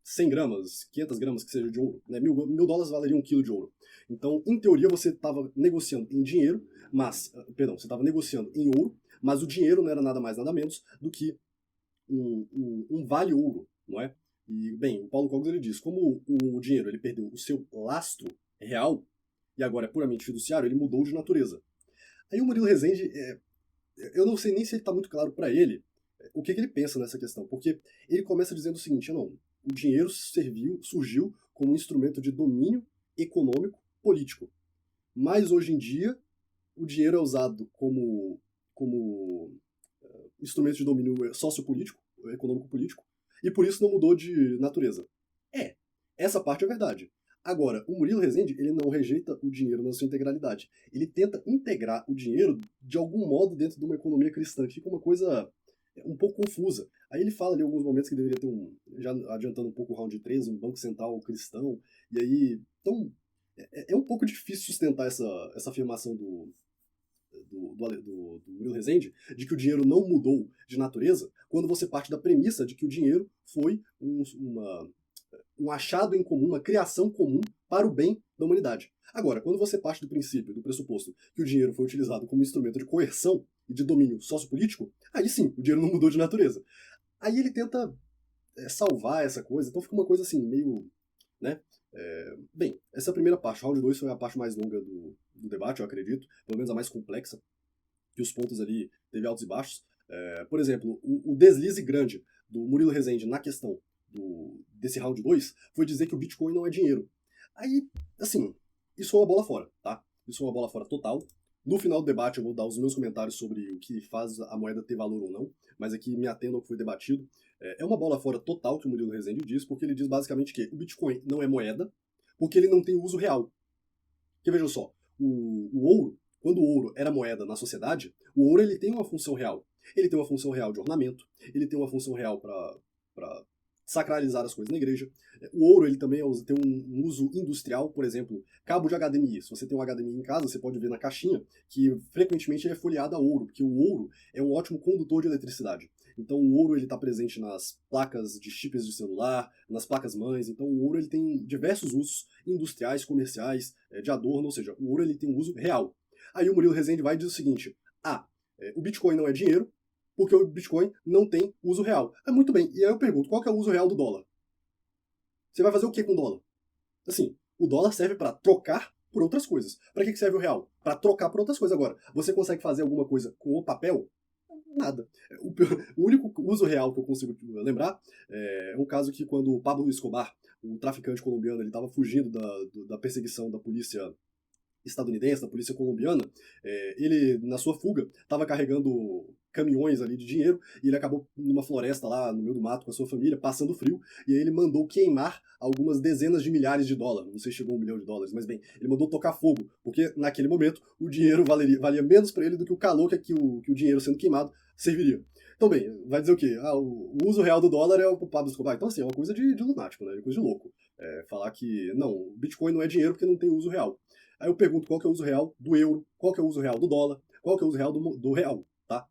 100 gramas, 500 gramas que seja de ouro, né? $1.000 valeriam 1 quilo de ouro. Então, em teoria, você estava negociando em dinheiro, você estava negociando em ouro, mas o dinheiro não era nada mais, nada menos do que um vale ouro, não é? E, bem, o Paulo Cogos ele diz, como o dinheiro ele perdeu o seu lastro real, e agora é puramente fiduciário, ele mudou de natureza. Aí o Murilo Rezende, eu não sei nem se ele está muito claro para ele o que ele pensa nessa questão, porque ele começa dizendo o seguinte, não, o dinheiro surgiu como um instrumento de domínio econômico político, mas hoje em dia o dinheiro é usado como instrumento de domínio sociopolítico, econômico-político, e por isso não mudou de natureza. Essa parte é verdade. Agora, o Murilo Rezende, ele não rejeita o dinheiro na sua integralidade. Ele tenta integrar o dinheiro de algum modo dentro de uma economia cristã, que fica uma coisa um pouco confusa. Aí ele fala ali em alguns momentos que deveria ter já adiantando um pouco o round 3, um banco central cristão, e aí, então, é um pouco difícil sustentar essa afirmação do Murilo Rezende, de que o dinheiro não mudou de natureza, quando você parte da premissa de que o dinheiro foi um achado em comum, uma criação comum para o bem da humanidade. Agora, quando você parte do princípio, do pressuposto, que o dinheiro foi utilizado como instrumento de coerção e de domínio sociopolítico, aí sim, o dinheiro não mudou de natureza. Aí ele tenta salvar essa coisa, então fica uma coisa assim, meio, né? Bem, essa primeira parte, round 2, foi a parte mais longa do debate, eu acredito, pelo menos a mais complexa, que os pontos ali teve altos e baixos. Por exemplo, o deslize grande do Murilo Rezende na questão desse round 2 foi dizer que o Bitcoin não é dinheiro. Aí, assim, isso é uma bola fora, tá? Isso é uma bola fora total. No final do debate eu vou dar os meus comentários sobre o que faz a moeda ter valor ou não, mas aqui me atendo ao que foi debatido. É uma bola fora total que o Murilo Rezende diz, porque ele diz basicamente que o Bitcoin não é moeda, porque ele não tem uso real. Porque vejam só, o ouro, quando o ouro era moeda na sociedade, o ouro ele tem uma função real. Ele tem uma função real de ornamento, ele tem uma função real para sacralizar as coisas na igreja. O ouro ele também tem um uso industrial, por exemplo, cabo de HDMI. Se você tem um HDMI em casa, você pode ver na caixinha que frequentemente ele é folheado a ouro, porque o ouro é um ótimo condutor de eletricidade. Então o ouro ele está presente nas placas de chips de celular, nas placas mães. Então o ouro ele tem diversos usos industriais, comerciais, de adorno, ou seja, o ouro ele tem um uso real. Aí o Murilo Rezende vai e diz o seguinte, o Bitcoin não é dinheiro, porque o Bitcoin não tem uso real. Muito bem, e aí eu pergunto, qual que é o uso real do dólar? Você vai fazer o que com o dólar? Assim, o dólar serve para trocar por outras coisas. Para que serve o real? Para trocar por outras coisas. Agora, você consegue fazer alguma coisa com o papel? Nada. O único uso real que eu consigo lembrar é um caso que quando o Pablo Escobar, o traficante colombiano, ele estava fugindo da perseguição da polícia estadunidense, da polícia colombiana, ele, na sua fuga, estava carregando caminhões ali de dinheiro e ele acabou numa floresta lá no meio do mato com a sua família, passando frio, e aí ele mandou queimar algumas dezenas de milhares de dólares, não sei se chegou a $1 milhão, mas bem, ele mandou tocar fogo, porque naquele momento o dinheiro valia menos para ele do que o calor que o dinheiro sendo queimado serviria. Então bem, vai dizer o quê? O uso real do dólar é o Pablo Escobar. Então assim, é uma coisa de lunático, né? É coisa de louco. Falar que, não, o Bitcoin não é dinheiro porque não tem uso real. Aí eu pergunto qual que é o uso real do euro, qual que é o uso real do dólar, qual que é o uso real do real, tá?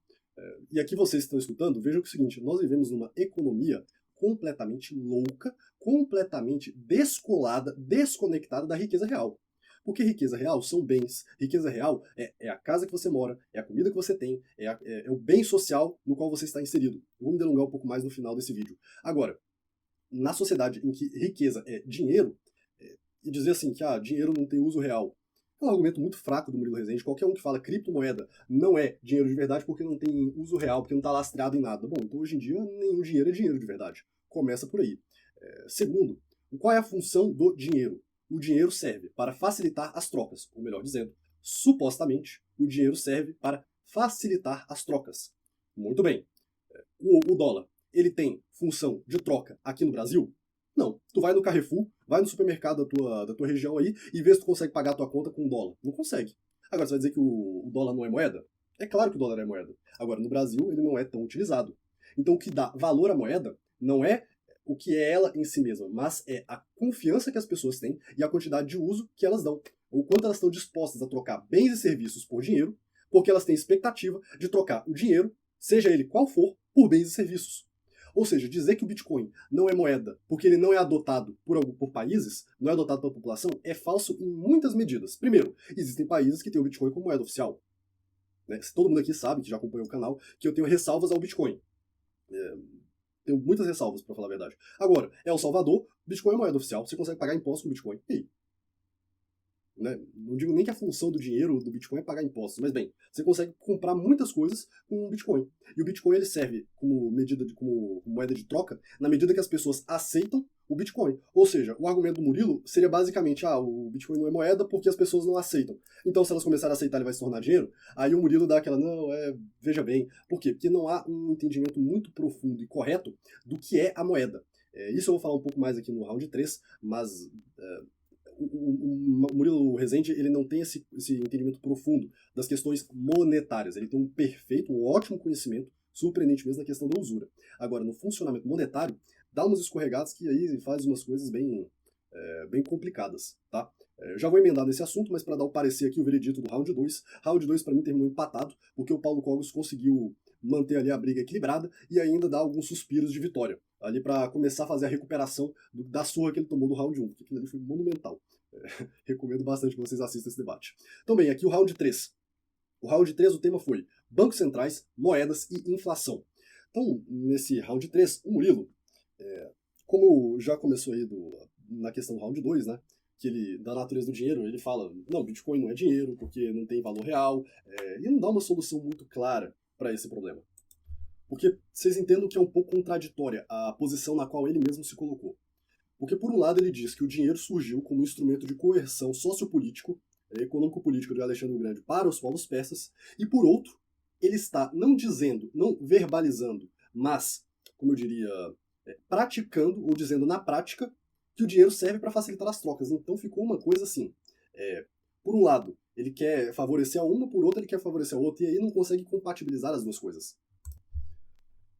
E aqui vocês estão escutando, vejam que é o seguinte, nós vivemos numa economia completamente louca, completamente descolada, desconectada da riqueza real. Porque riqueza real são bens, riqueza real é a casa que você mora, é a comida que você tem, é o bem social no qual você está inserido. Eu vou me delongar um pouco mais no final desse vídeo. Agora, na sociedade em que riqueza é dinheiro, e dizer assim que dinheiro não tem uso real, é um argumento muito fraco do Murilo Rezende. Qualquer um que fala criptomoeda não é dinheiro de verdade porque não tem uso real, porque não está lastreado em nada. Bom, então hoje em dia nenhum dinheiro é dinheiro de verdade. Começa por aí. Segundo, qual é a função do dinheiro? O dinheiro serve para facilitar as trocas, ou melhor dizendo, supostamente, o dinheiro serve para facilitar as trocas. Muito bem. O dólar, ele tem função de troca aqui no Brasil? Não. Tu vai no Carrefour, vai no supermercado da tua região aí e vê se tu consegue pagar a tua conta com dólar. Não consegue. Agora, você vai dizer que o dólar não é moeda? É claro que o dólar é moeda. Agora, no Brasil, ele não é tão utilizado. Então, o que dá valor à moeda não é o que é ela em si mesma, mas é a confiança que as pessoas têm e a quantidade de uso que elas dão. O quanto elas estão dispostas a trocar bens e serviços por dinheiro, porque elas têm expectativa de trocar o dinheiro, seja ele qual for, por bens e serviços. Ou seja, dizer que o Bitcoin não é moeda porque ele não é adotado por países, não é adotado pela população, é falso em muitas medidas. Primeiro, existem países que têm o Bitcoin como moeda oficial. Todo mundo aqui sabe, que já acompanha o canal, que eu tenho ressalvas ao Bitcoin. Tenho muitas ressalvas, para falar a verdade. Agora, El Salvador, Bitcoin é moeda oficial, você consegue pagar imposto com Bitcoin. E aí? Não digo nem que a função do dinheiro do Bitcoin é pagar impostos, mas bem, você consegue comprar muitas coisas com o Bitcoin. E o Bitcoin ele serve como moeda de troca na medida que as pessoas aceitam o Bitcoin. Ou seja, o argumento do Murilo seria basicamente, o Bitcoin não é moeda porque as pessoas não aceitam. Então, se elas começarem a aceitar, ele vai se tornar dinheiro. Aí o Murilo dá aquela, veja bem. Por quê? Porque não há um entendimento muito profundo e correto do que é a moeda. Isso eu vou falar um pouco mais aqui no round 3, mas o Murilo Rezende ele não tem esse entendimento profundo das questões monetárias. Ele tem um ótimo conhecimento, surpreendente mesmo, na questão da usura. Agora, no funcionamento monetário, dá umas escorregadas que aí faz umas coisas bem complicadas, tá? Já vou emendar nesse assunto, mas para dar o parecer aqui, o veredito do round 2. Round 2 para mim terminou empatado, porque o Paulo Cogos conseguiu manter ali a briga equilibrada e ainda dar alguns suspiros de vitória, ali para começar a fazer a recuperação da surra que ele tomou no round 1, porque aquilo ali foi monumental. Recomendo bastante que vocês assistam esse debate. Então bem, aqui o round 3. O round 3, o tema foi bancos centrais, moedas e inflação. Então, nesse round 3, o Murilo, como já começou aí na questão do round 2, né, que ele, da natureza do dinheiro, ele fala, não, Bitcoin não é dinheiro, porque não tem valor real, e não dá uma solução muito clara para esse problema. Porque vocês entendam que é um pouco contraditória a posição na qual ele mesmo se colocou. Porque, por um lado, ele diz que o dinheiro surgiu como instrumento de coerção sociopolítico, econômico-político de Alexandre o Grande para os povos persas, e, por outro, ele está não dizendo, não verbalizando, mas, como eu diria, praticando, ou dizendo na prática, que o dinheiro serve para facilitar as trocas. Então ficou uma coisa assim, por um lado, ele quer favorecer a uma, por outro ele quer favorecer a outra, e aí não consegue compatibilizar as duas coisas.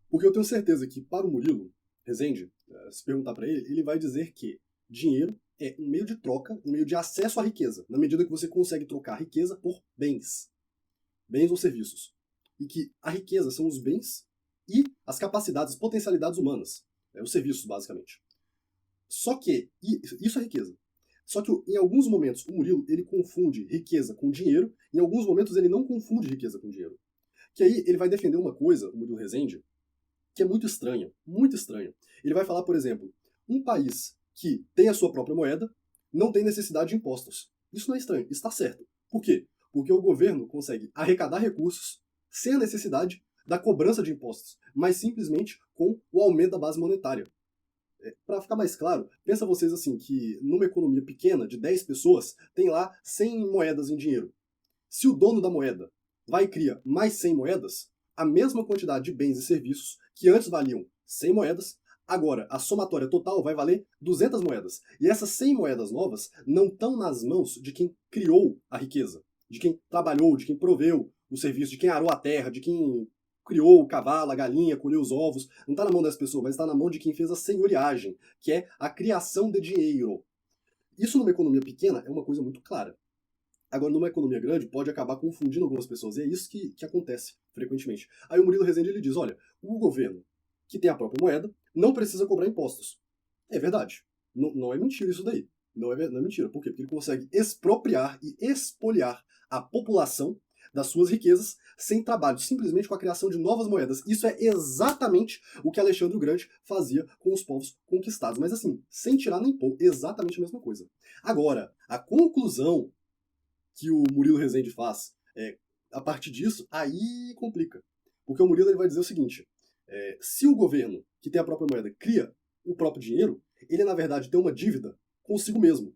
Porque eu tenho certeza que, para o Murilo Rezende, se perguntar para ele, ele vai dizer que dinheiro é um meio de troca, um meio de acesso à riqueza, na medida que você consegue trocar riqueza por bens ou serviços. E que a riqueza são os bens e as capacidades, as potencialidades humanas, os serviços, basicamente. Só que, isso é riqueza. Só que em alguns momentos o Murilo ele confunde riqueza com dinheiro, em alguns momentos ele não confunde riqueza com dinheiro. Que aí ele vai defender uma coisa, o Murilo Rezende, que é muito estranha, muito estranha. Ele vai falar, por exemplo, um país que tem a sua própria moeda não tem necessidade de impostos. Isso não é estranho, isso está certo. Por quê? Porque o governo consegue arrecadar recursos sem a necessidade da cobrança de impostos, mas simplesmente com o aumento da base monetária. Para ficar mais claro, pensa vocês assim, que numa economia pequena, de 10 pessoas, tem lá 100 moedas em dinheiro. Se o dono da moeda vai e cria mais 100 moedas, a mesma quantidade de bens e serviços que antes valiam 100 moedas, agora a somatória total vai valer 200 moedas. E essas 100 moedas novas não estão nas mãos de quem criou a riqueza, de quem trabalhou, de quem proveu o serviço, de quem arou a terra, de quem criou o cavalo, a galinha, colheu os ovos. Não está na mão das pessoas, mas está na mão de quem fez a senhoriagem, que é a criação de dinheiro. Isso numa economia pequena é uma coisa muito clara. Agora, numa economia grande, pode acabar confundindo algumas pessoas, e é isso que acontece frequentemente. Aí o Murilo Rezende ele diz, olha, o governo que tem a própria moeda não precisa cobrar impostos. É verdade. Não é mentira isso daí. Não é mentira. Por quê? Porque ele consegue expropriar e expoliar a população das suas riquezas sem trabalho, simplesmente com a criação de novas moedas. Isso é exatamente o que Alexandre o Grande fazia com os povos conquistados. Mas assim, sem tirar nem pôr, exatamente a mesma coisa. Agora, a conclusão que o Murilo Rezende faz, a partir disso, aí complica. Porque o Murilo ele vai dizer o seguinte, se o governo, que tem a própria moeda, cria o próprio dinheiro, ele na verdade tem uma dívida consigo mesmo.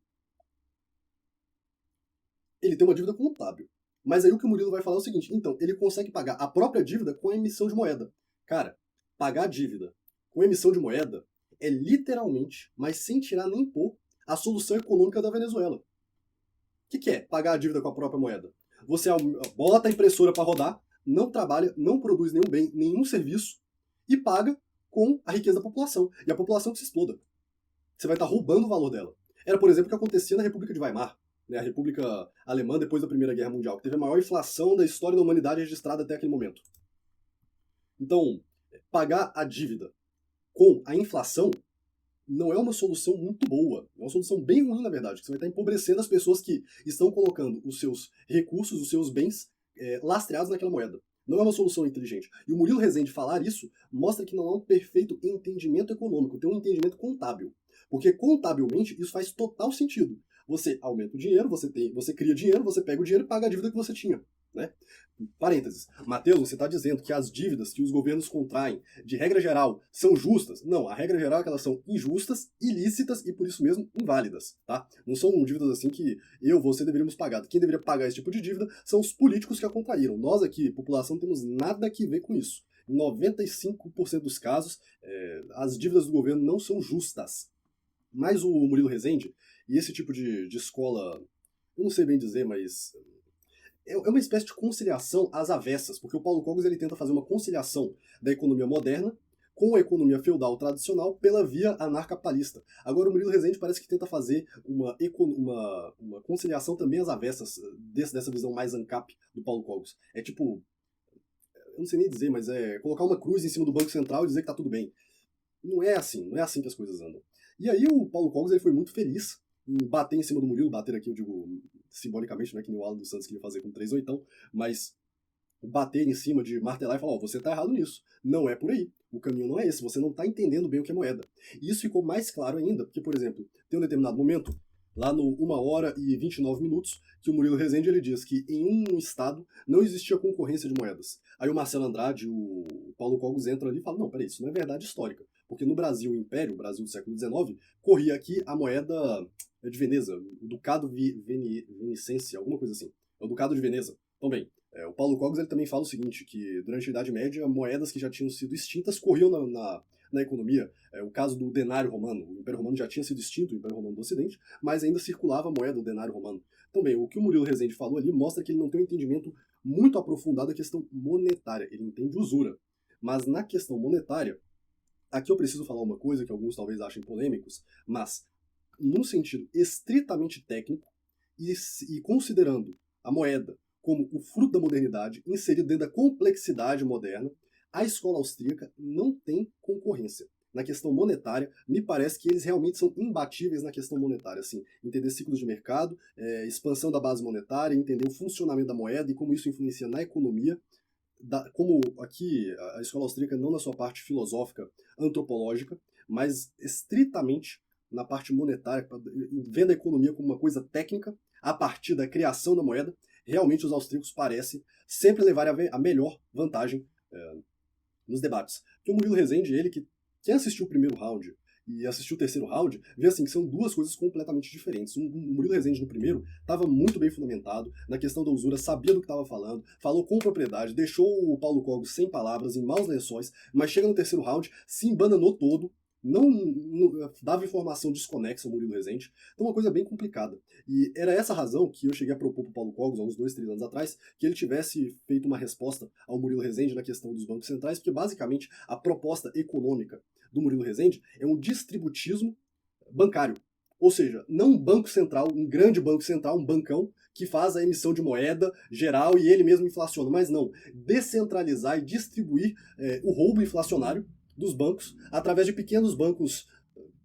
Ele tem uma dívida contábil. Mas aí o que o Murilo vai falar é o seguinte, então, ele consegue pagar a própria dívida com a emissão de moeda. Cara, pagar a dívida com emissão de moeda é literalmente, mas sem tirar nem pôr, a solução econômica da Venezuela. O que é pagar a dívida com a própria moeda? Você bota a impressora para rodar, não trabalha, não produz nenhum bem, nenhum serviço e paga com a riqueza da população. E a população que se exploda. Você vai estar roubando o valor dela. Era, por exemplo, o que acontecia na República de Weimar, né, a República Alemã depois da Primeira Guerra Mundial, que teve a maior inflação da história da humanidade registrada até aquele momento. Então, pagar a dívida com a inflação não é uma solução muito boa. É uma solução bem ruim, na verdade, que você vai estar empobrecendo as pessoas que estão colocando os seus recursos, os seus bens lastreados naquela moeda. Não é uma solução inteligente. E o Murilo Rezende falar isso mostra que não há um perfeito entendimento econômico, tem um entendimento contábil. Porque contabilmente isso faz total sentido. Você aumenta o dinheiro, você cria dinheiro, você pega o dinheiro e paga a dívida que você tinha. Né? Parênteses. Matheus, você está dizendo que as dívidas que os governos contraem, de regra geral, são justas? Não, a regra geral é que elas são injustas, ilícitas e por isso mesmo inválidas. Tá? Não são dívidas assim que você deveríamos pagar. Quem deveria pagar esse tipo de dívida são os políticos que a contraíram. Nós aqui, população, não temos nada a ver com isso. Em 95% dos casos, as dívidas do governo não são justas. Mas o Murilo Rezende, e esse tipo de escola, eu não sei bem dizer, mas é uma espécie de conciliação às avessas, porque o Paulo Cogos ele tenta fazer uma conciliação da economia moderna com a economia feudal tradicional pela via anarcapitalista. Agora o Murilo Rezende parece que tenta fazer uma conciliação também às avessas dessa visão mais ANCAP do Paulo Cogos. É tipo, eu não sei nem dizer, mas é colocar uma cruz em cima do Banco Central e dizer que tá tudo bem. Não é assim que as coisas andam. E aí o Paulo Cogos ele foi muito feliz em bater em cima do Murilo, bater aqui eu digo simbolicamente, não é que nem o Alan dos Santos queria fazer com 3 oitão, mas bater em cima de martelar e falar, você tá errado nisso. Não é por aí. O caminho não é esse. Você não tá entendendo bem o que é moeda. E isso ficou mais claro ainda, porque, por exemplo, tem um determinado momento, lá no 1h29, que o Murilo Rezende ele diz que em um estado não existia concorrência de moedas. Aí o Marcelo Andrade, o Paulo Cogos entra ali e fala, não, peraí, isso não é verdade histórica. Porque no Brasil, o Império, o Brasil do século XIX, corria aqui a moeda de Veneza, o Ducado Venicense, alguma coisa assim. É o Ducado de Veneza. Então, bem, o Paulo Cogos ele também fala o seguinte, que durante a Idade Média, moedas que já tinham sido extintas corriam na economia. O caso do denário romano. O Império Romano já tinha sido extinto, o Império Romano do Ocidente, mas ainda circulava a moeda, o denário romano. Então, bem, o que o Murilo Rezende falou ali mostra que ele não tem um entendimento muito aprofundado da questão monetária. Ele entende usura. Mas na questão monetária, aqui eu preciso falar uma coisa que alguns talvez achem polêmicos, mas num sentido estritamente técnico e considerando a moeda como o fruto da modernidade, inserido dentro da complexidade moderna, a escola austríaca não tem concorrência. Na questão monetária, me parece que eles realmente são imbatíveis na questão monetária. Assim, entender ciclos de mercado, expansão da base monetária, entender o funcionamento da moeda e como isso influencia na economia. Como aqui a escola austríaca, não na sua parte filosófica, antropológica, mas estritamente na parte monetária, vendo a economia como uma coisa técnica, a partir da criação da moeda, realmente os austríacos parecem sempre levarem a melhor vantagem nos debates. Porque o Murilo Rezende, ele que quem assistiu o primeiro round e assistiu o terceiro round, vê assim que são duas coisas completamente diferentes. O Murilo Rezende no primeiro estava muito bem fundamentado na questão da usura, sabia do que estava falando, falou com propriedade, deixou o Paulo Cogos sem palavras, em maus lençóis, mas chega no terceiro round, se embananou todo, não dava informação desconexa ao Murilo Rezende, então uma coisa bem complicada. E era essa a razão que eu cheguei a propor para o Paulo Cogos, há uns 2, 3 anos atrás, que ele tivesse feito uma resposta ao Murilo Rezende na questão dos bancos centrais, porque basicamente a proposta econômica do Murilo Rezende é um distributismo bancário. Ou seja, não um banco central, um grande banco central, um bancão, que faz a emissão de moeda geral e ele mesmo inflaciona, mas não, descentralizar e distribuir o roubo inflacionário dos bancos através de pequenos bancos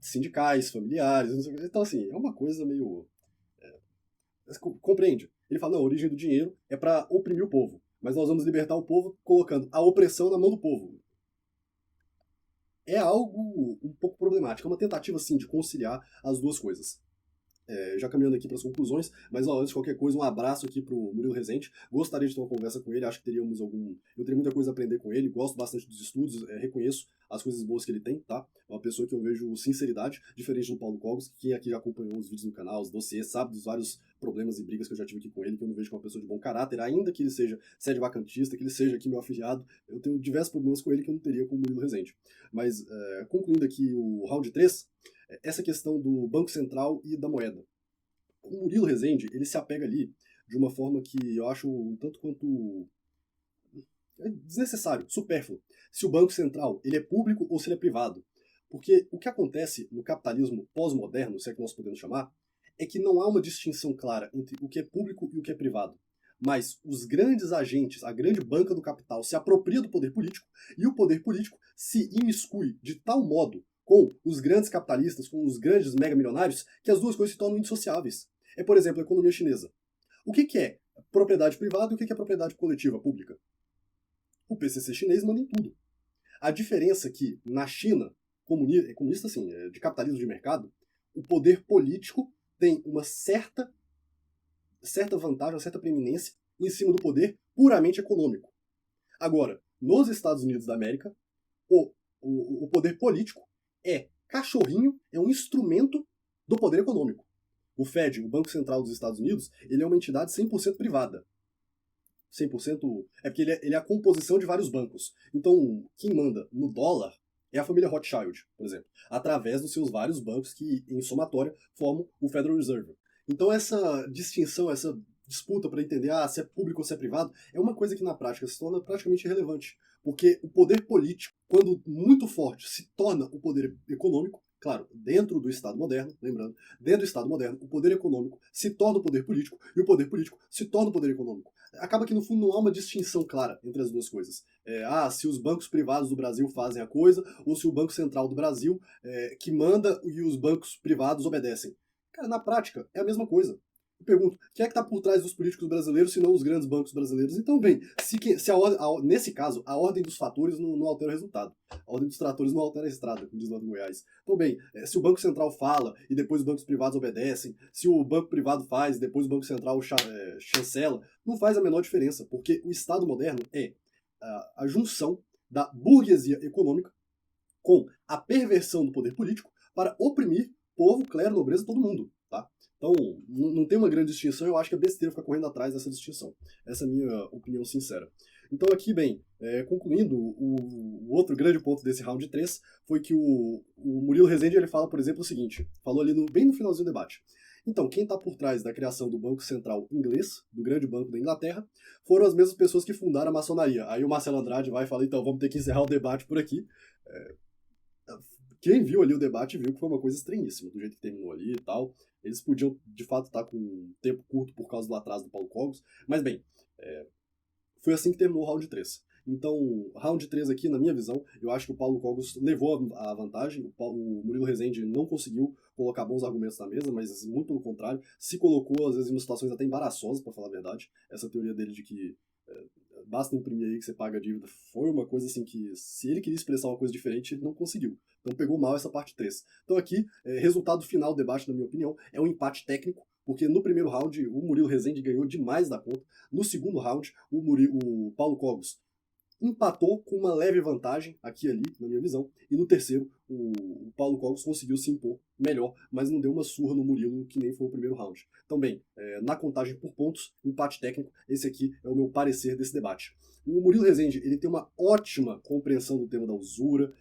sindicais, familiares, não sei o que. Então assim, é uma coisa meio... compreende? Ele fala, não, a origem do dinheiro é para oprimir o povo, mas nós vamos libertar o povo colocando a opressão na mão do povo. É algo um pouco problemático, é uma tentativa assim de conciliar as duas coisas. Já caminhando aqui para as conclusões, mas antes de qualquer coisa, um abraço aqui pro Murilo Rezende. Gostaria de ter uma conversa com ele, acho que teríamos eu teria muita coisa a aprender com ele, gosto bastante dos estudos, reconheço as coisas boas que ele tem, tá? É uma pessoa que eu vejo sinceridade, diferente do Paulo Cogos, que quem aqui já acompanhou os vídeos no canal, os dossiês, sabe dos vários problemas e brigas que eu já tive aqui com ele, que eu não vejo como uma pessoa de bom caráter, ainda que ele seja sede vacantista, que ele seja aqui meu afiliado, eu tenho diversos problemas com ele que eu não teria com o Murilo Rezende. Mas, concluindo aqui o round 3, essa questão do Banco Central e da moeda. O Murilo Rezende, ele se apega ali de uma forma que eu acho um tanto quanto desnecessário, supérfluo. Se o Banco Central ele é público ou se ele é privado. Porque o que acontece no capitalismo pós-moderno, se é que nós podemos chamar, é que não há uma distinção clara entre o que é público e o que é privado. Mas os grandes agentes, a grande banca do capital, se apropria do poder político e o poder político se imiscui de tal modo com os grandes capitalistas, com os grandes megamilionários, que as duas coisas se tornam indissociáveis. É, por exemplo, a economia chinesa. O que é propriedade privada e o que é propriedade coletiva pública? O PCC chinês manda em tudo. A diferença é que na China, comunista assim, de capitalismo de mercado, o poder político tem uma certa vantagem, uma certa preeminência em cima do poder puramente econômico. Agora, nos Estados Unidos da América, o poder político é cachorrinho, é um instrumento do poder econômico. O Fed, o Banco Central dos Estados Unidos, ele é uma entidade 100% privada. 100%... É porque ele é a composição de vários bancos. Então, quem manda no dólar é a família Rothschild, por exemplo, através dos seus vários bancos que, em somatória, formam o Federal Reserve. Então, essa distinção, essa disputa para entender se é público ou se é privado, é uma coisa que na prática se torna praticamente irrelevante. Porque o poder político, quando muito forte, se torna o poder econômico. Claro, dentro do Estado moderno, lembrando, dentro do Estado moderno, o poder econômico se torna o poder político e o poder político se torna o poder econômico. Acaba que, no fundo, não há uma distinção clara entre as duas coisas. Se os bancos privados do Brasil fazem a coisa ou se o Banco Central do Brasil que manda e os bancos privados obedecem. Cara, na prática, é a mesma coisa. Eu pergunto, quem é que está por trás dos políticos brasileiros, se não os grandes bancos brasileiros? Então, bem, nesse caso, a ordem dos fatores não altera o resultado. A ordem dos tratores não altera a estrada, como diz lá no Goiás. Então, bem, se o Banco Central fala e depois os bancos privados obedecem, se o banco privado faz e depois o Banco Central chancela, não faz a menor diferença, porque o Estado moderno é a junção da burguesia econômica com a perversão do poder político para oprimir povo, clero, nobreza, todo mundo. Tá? Então, não tem uma grande distinção, eu acho que é besteira ficar correndo atrás dessa distinção. Essa é a minha opinião sincera. Então aqui, bem, concluindo, o outro grande ponto desse round 3 foi que o Murilo Rezende ele fala, por exemplo, o seguinte, falou ali bem no finalzinho do debate. Então, quem está por trás da criação do Banco Central inglês, do grande banco da Inglaterra, foram as mesmas pessoas que fundaram a maçonaria. Aí o Marcelo Andrade vai e fala, então, vamos ter que encerrar o debate por aqui. Quem viu ali o debate viu que foi uma coisa estranhíssima, do jeito que terminou ali e tal. Eles podiam, de fato, estar com um tempo curto por causa do atraso do Paulo Cogos. Mas, bem, foi assim que terminou o round 3. Então, round 3 aqui, na minha visão, eu acho que o Paulo Cogos levou a vantagem. O Murilo Rezende não conseguiu colocar bons argumentos na mesa, mas muito pelo contrário. Se colocou, às vezes, em situações até embaraçosas, para falar a verdade. Essa teoria dele de que basta imprimir aí que você paga a dívida foi uma coisa assim que, se ele queria expressar uma coisa diferente, ele não conseguiu. Então pegou mal essa parte 3. Então aqui, resultado final do debate, na minha opinião, é um empate técnico, porque no primeiro round o Murilo Rezende ganhou demais da conta, no segundo round o Paulo Cogos empatou com uma leve vantagem, aqui e ali, na minha visão, e no terceiro o Paulo Cogos conseguiu se impor melhor, mas não deu uma surra no Murilo, que nem foi o primeiro round. Então, bem, na contagem por pontos, empate técnico, esse aqui é o meu parecer desse debate. O Murilo Rezende, ele tem uma ótima compreensão do tema da usura,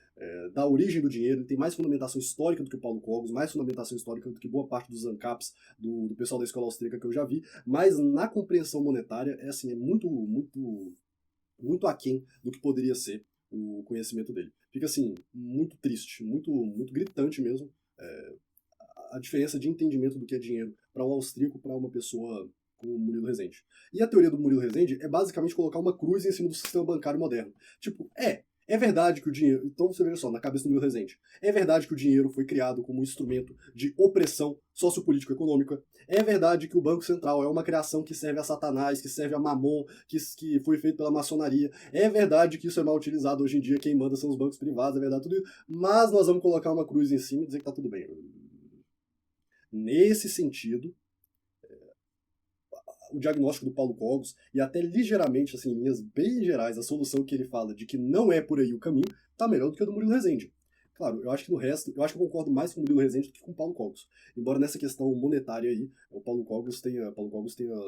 da origem do dinheiro, ele tem mais fundamentação histórica do que o Paulo Cogos, mais fundamentação histórica do que boa parte dos ANCAPs do pessoal da escola austríaca que eu já vi, mas na compreensão monetária é muito aquém do que poderia ser o conhecimento dele. Fica assim, muito triste, muito gritante mesmo, a diferença de entendimento do que é dinheiro para um austríaco, para uma pessoa como o Murilo Rezende. E a teoria do Murilo Rezende é basicamente colocar uma cruz em cima do sistema bancário moderno. Tipo, é verdade que o dinheiro... Então você veja só, na cabeça do Murilo Rezende. É verdade que o dinheiro foi criado como um instrumento de opressão sociopolítico-econômica. É verdade que o Banco Central é uma criação que serve a Satanás, que serve a Mamon, que foi feito pela maçonaria. É verdade que isso é mal utilizado hoje em dia, quem manda são os bancos privados, é verdade tudo isso. Mas nós vamos colocar uma cruz em cima e dizer que tá tudo bem. Nesse sentido, o diagnóstico do Paulo Cogos e até ligeiramente, assim, em linhas bem gerais, a solução que ele fala de que não é por aí o caminho, tá melhor do que a do Murilo Rezende. Claro, eu acho que no resto, eu concordo mais com o Murilo Rezende do que com o Paulo Cogos. Embora nessa questão monetária aí, o Paulo Cogos tenha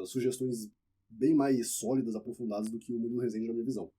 sugestões bem mais sólidas, aprofundadas do que o Murilo Rezende na minha visão.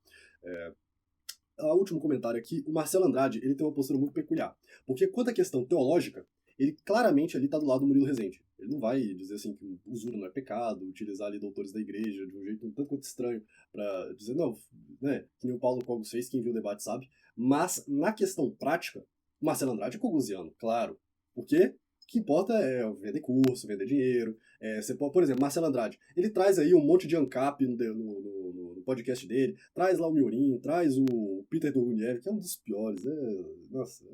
O último comentário aqui, o Marcelo Andrade, ele tem uma postura muito peculiar. Porque quanto à questão teológica, ele claramente ali está do lado do Murilo Rezende. Ele não vai dizer assim que usura não é pecado, utilizar ali doutores da igreja de um jeito um tanto quanto estranho para dizer, não, né, que nem o Paulo Cogos fez, quem viu o debate sabe. Mas, na questão prática, o Marcelo Andrade é cogusiano, claro. Porque o que importa é vender curso, vender dinheiro. Você pode, por exemplo, Marcelo Andrade, ele traz aí um monte de ANCAP no podcast dele, traz lá o Miorim, traz o Peter Doguniev, que é um dos piores, nossa...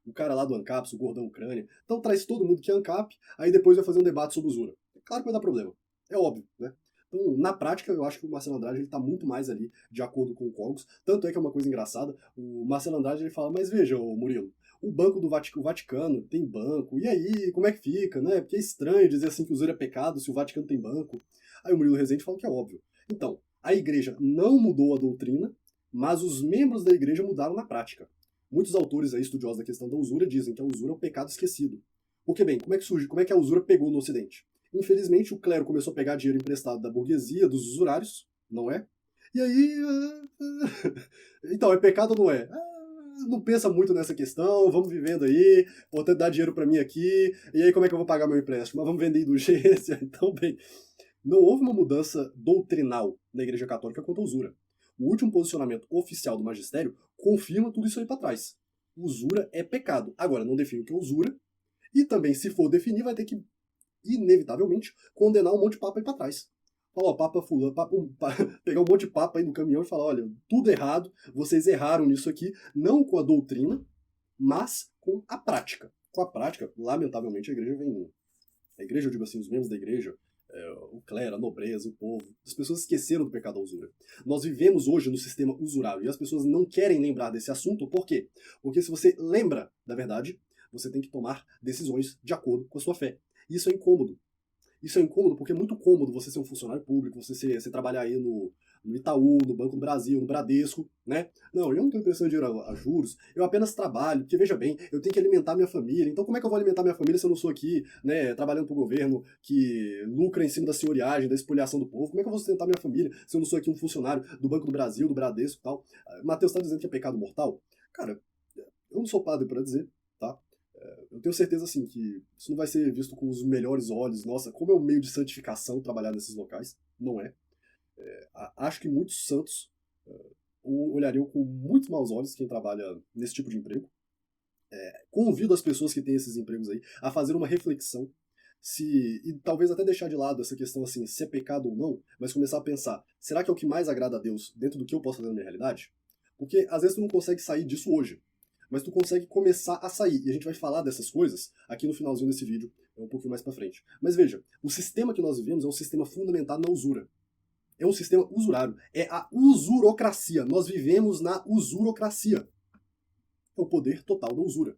O cara lá do ANCAP, o gordão Ucrânia. Então traz todo mundo que é ANCAP, aí depois vai fazer um debate sobre usura. Claro que vai dar problema. É óbvio, né? Então, na prática, eu acho que o Marcelo Andrade está muito mais ali de acordo com o Cogos. Tanto é que é uma coisa engraçada. O Marcelo Andrade ele fala, mas veja, Murilo, o banco do Vaticano tem banco. E aí, como é que fica, né? Porque é estranho dizer assim que usura é pecado se o Vaticano tem banco. Aí o Murilo Rezende fala que é óbvio. Então, a igreja não mudou a doutrina, mas os membros da igreja mudaram na prática. Muitos autores aí, estudiosos da questão da usura, dizem que a usura é o pecado esquecido. Porque, bem, como é que surge? Como é que a usura pegou no Ocidente? Infelizmente, o clero começou a pegar dinheiro emprestado da burguesia, dos usurários, não é? E aí... Então, é pecado ou não é? Não pensa muito nessa questão, vamos vivendo aí, importante dar dinheiro pra mim aqui, e aí como é que eu vou pagar meu empréstimo? Mas vamos vender indulgência. Então, bem, não houve uma mudança doutrinal na Igreja Católica quanto à usura. O último posicionamento oficial do magistério confirma tudo isso aí para trás. Usura é pecado. Agora, não define o que é usura. E também, se for definir, vai ter que, inevitavelmente, condenar um monte de papa aí para trás. Falar, ó, papa fulano, pegar um monte de papa aí no caminhão e falar, olha, tudo errado, vocês erraram nisso aqui, não com a doutrina, mas com a prática. Com a prática, lamentavelmente, a igreja vem... A igreja, eu digo assim, os membros da igreja, o clero, a nobreza, o povo, as pessoas esqueceram do pecado da usura. Nós vivemos hoje no sistema usurário e as pessoas não querem lembrar desse assunto. Por quê? Porque se você lembra da verdade, você tem que tomar decisões de acordo com a sua fé. E isso é incômodo. Isso é incômodo porque é muito cômodo você ser um funcionário público, você trabalhar aí no Itaú, no Banco do Brasil, no Bradesco, né? Não, eu não tenho impressão de ir a juros, eu apenas trabalho, porque veja bem, eu tenho que alimentar minha família, então como é que eu vou alimentar minha família se eu não sou aqui, né, trabalhando para o governo que lucra em cima da senhoriagem, da espoliação do povo? Como é que eu vou sustentar minha família se eu não sou aqui um funcionário do Banco do Brasil, do Bradesco e tal? Matheus está dizendo que é pecado mortal? Cara, eu não sou padre para dizer, tá? Eu tenho certeza, assim, que isso não vai ser visto com os melhores olhos. Nossa, como é um meio de santificação trabalhar nesses locais. Não é. Acho que muitos santos olhariam com muito maus olhos quem trabalha nesse tipo de emprego. Convido as pessoas que têm esses empregos aí a fazer uma reflexão e talvez até deixar de lado essa questão, assim, se é pecado ou não, mas começar a pensar, será que é o que mais agrada a Deus dentro do que eu posso fazer na minha realidade? Porque às vezes tu não consegue sair disso hoje, mas tu consegue começar a sair. E a gente vai falar dessas coisas aqui no finalzinho desse vídeo, um pouquinho mais pra frente. Mas veja, o sistema que nós vivemos é um sistema fundamentado na usura. É um sistema usurário. É a usurocracia. Nós vivemos na usurocracia. É o poder total da usura.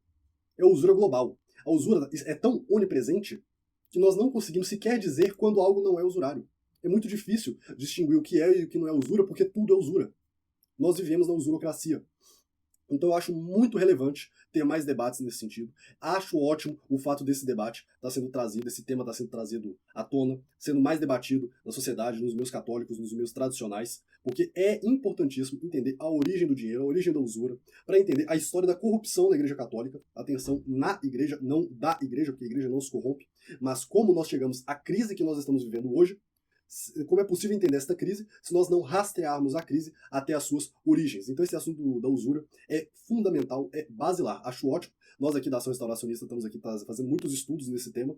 É a usura global. A usura é tão onipresente que nós não conseguimos sequer dizer quando algo não é usurário. É muito difícil distinguir o que é e o que não é usura, porque tudo é usura. Nós vivemos na usurocracia. Então eu acho muito relevante ter mais debates nesse sentido. Acho ótimo o fato desse debate estar sendo trazido, esse tema estar sendo trazido à tona, sendo mais debatido na sociedade, nos meios católicos, nos meios tradicionais, porque é importantíssimo entender a origem do dinheiro, a origem da usura, para entender a história da corrupção da Igreja Católica. Atenção, na Igreja, não da Igreja, porque a Igreja não se corrompe, mas como nós chegamos à crise que nós estamos vivendo hoje. Como é possível entender esta crise se nós não rastrearmos a crise até as suas origens? Então esse assunto da usura é fundamental, é basilar. Acho ótimo. Nós aqui da Ação Restauracionista estamos aqui fazendo muitos estudos nesse tema,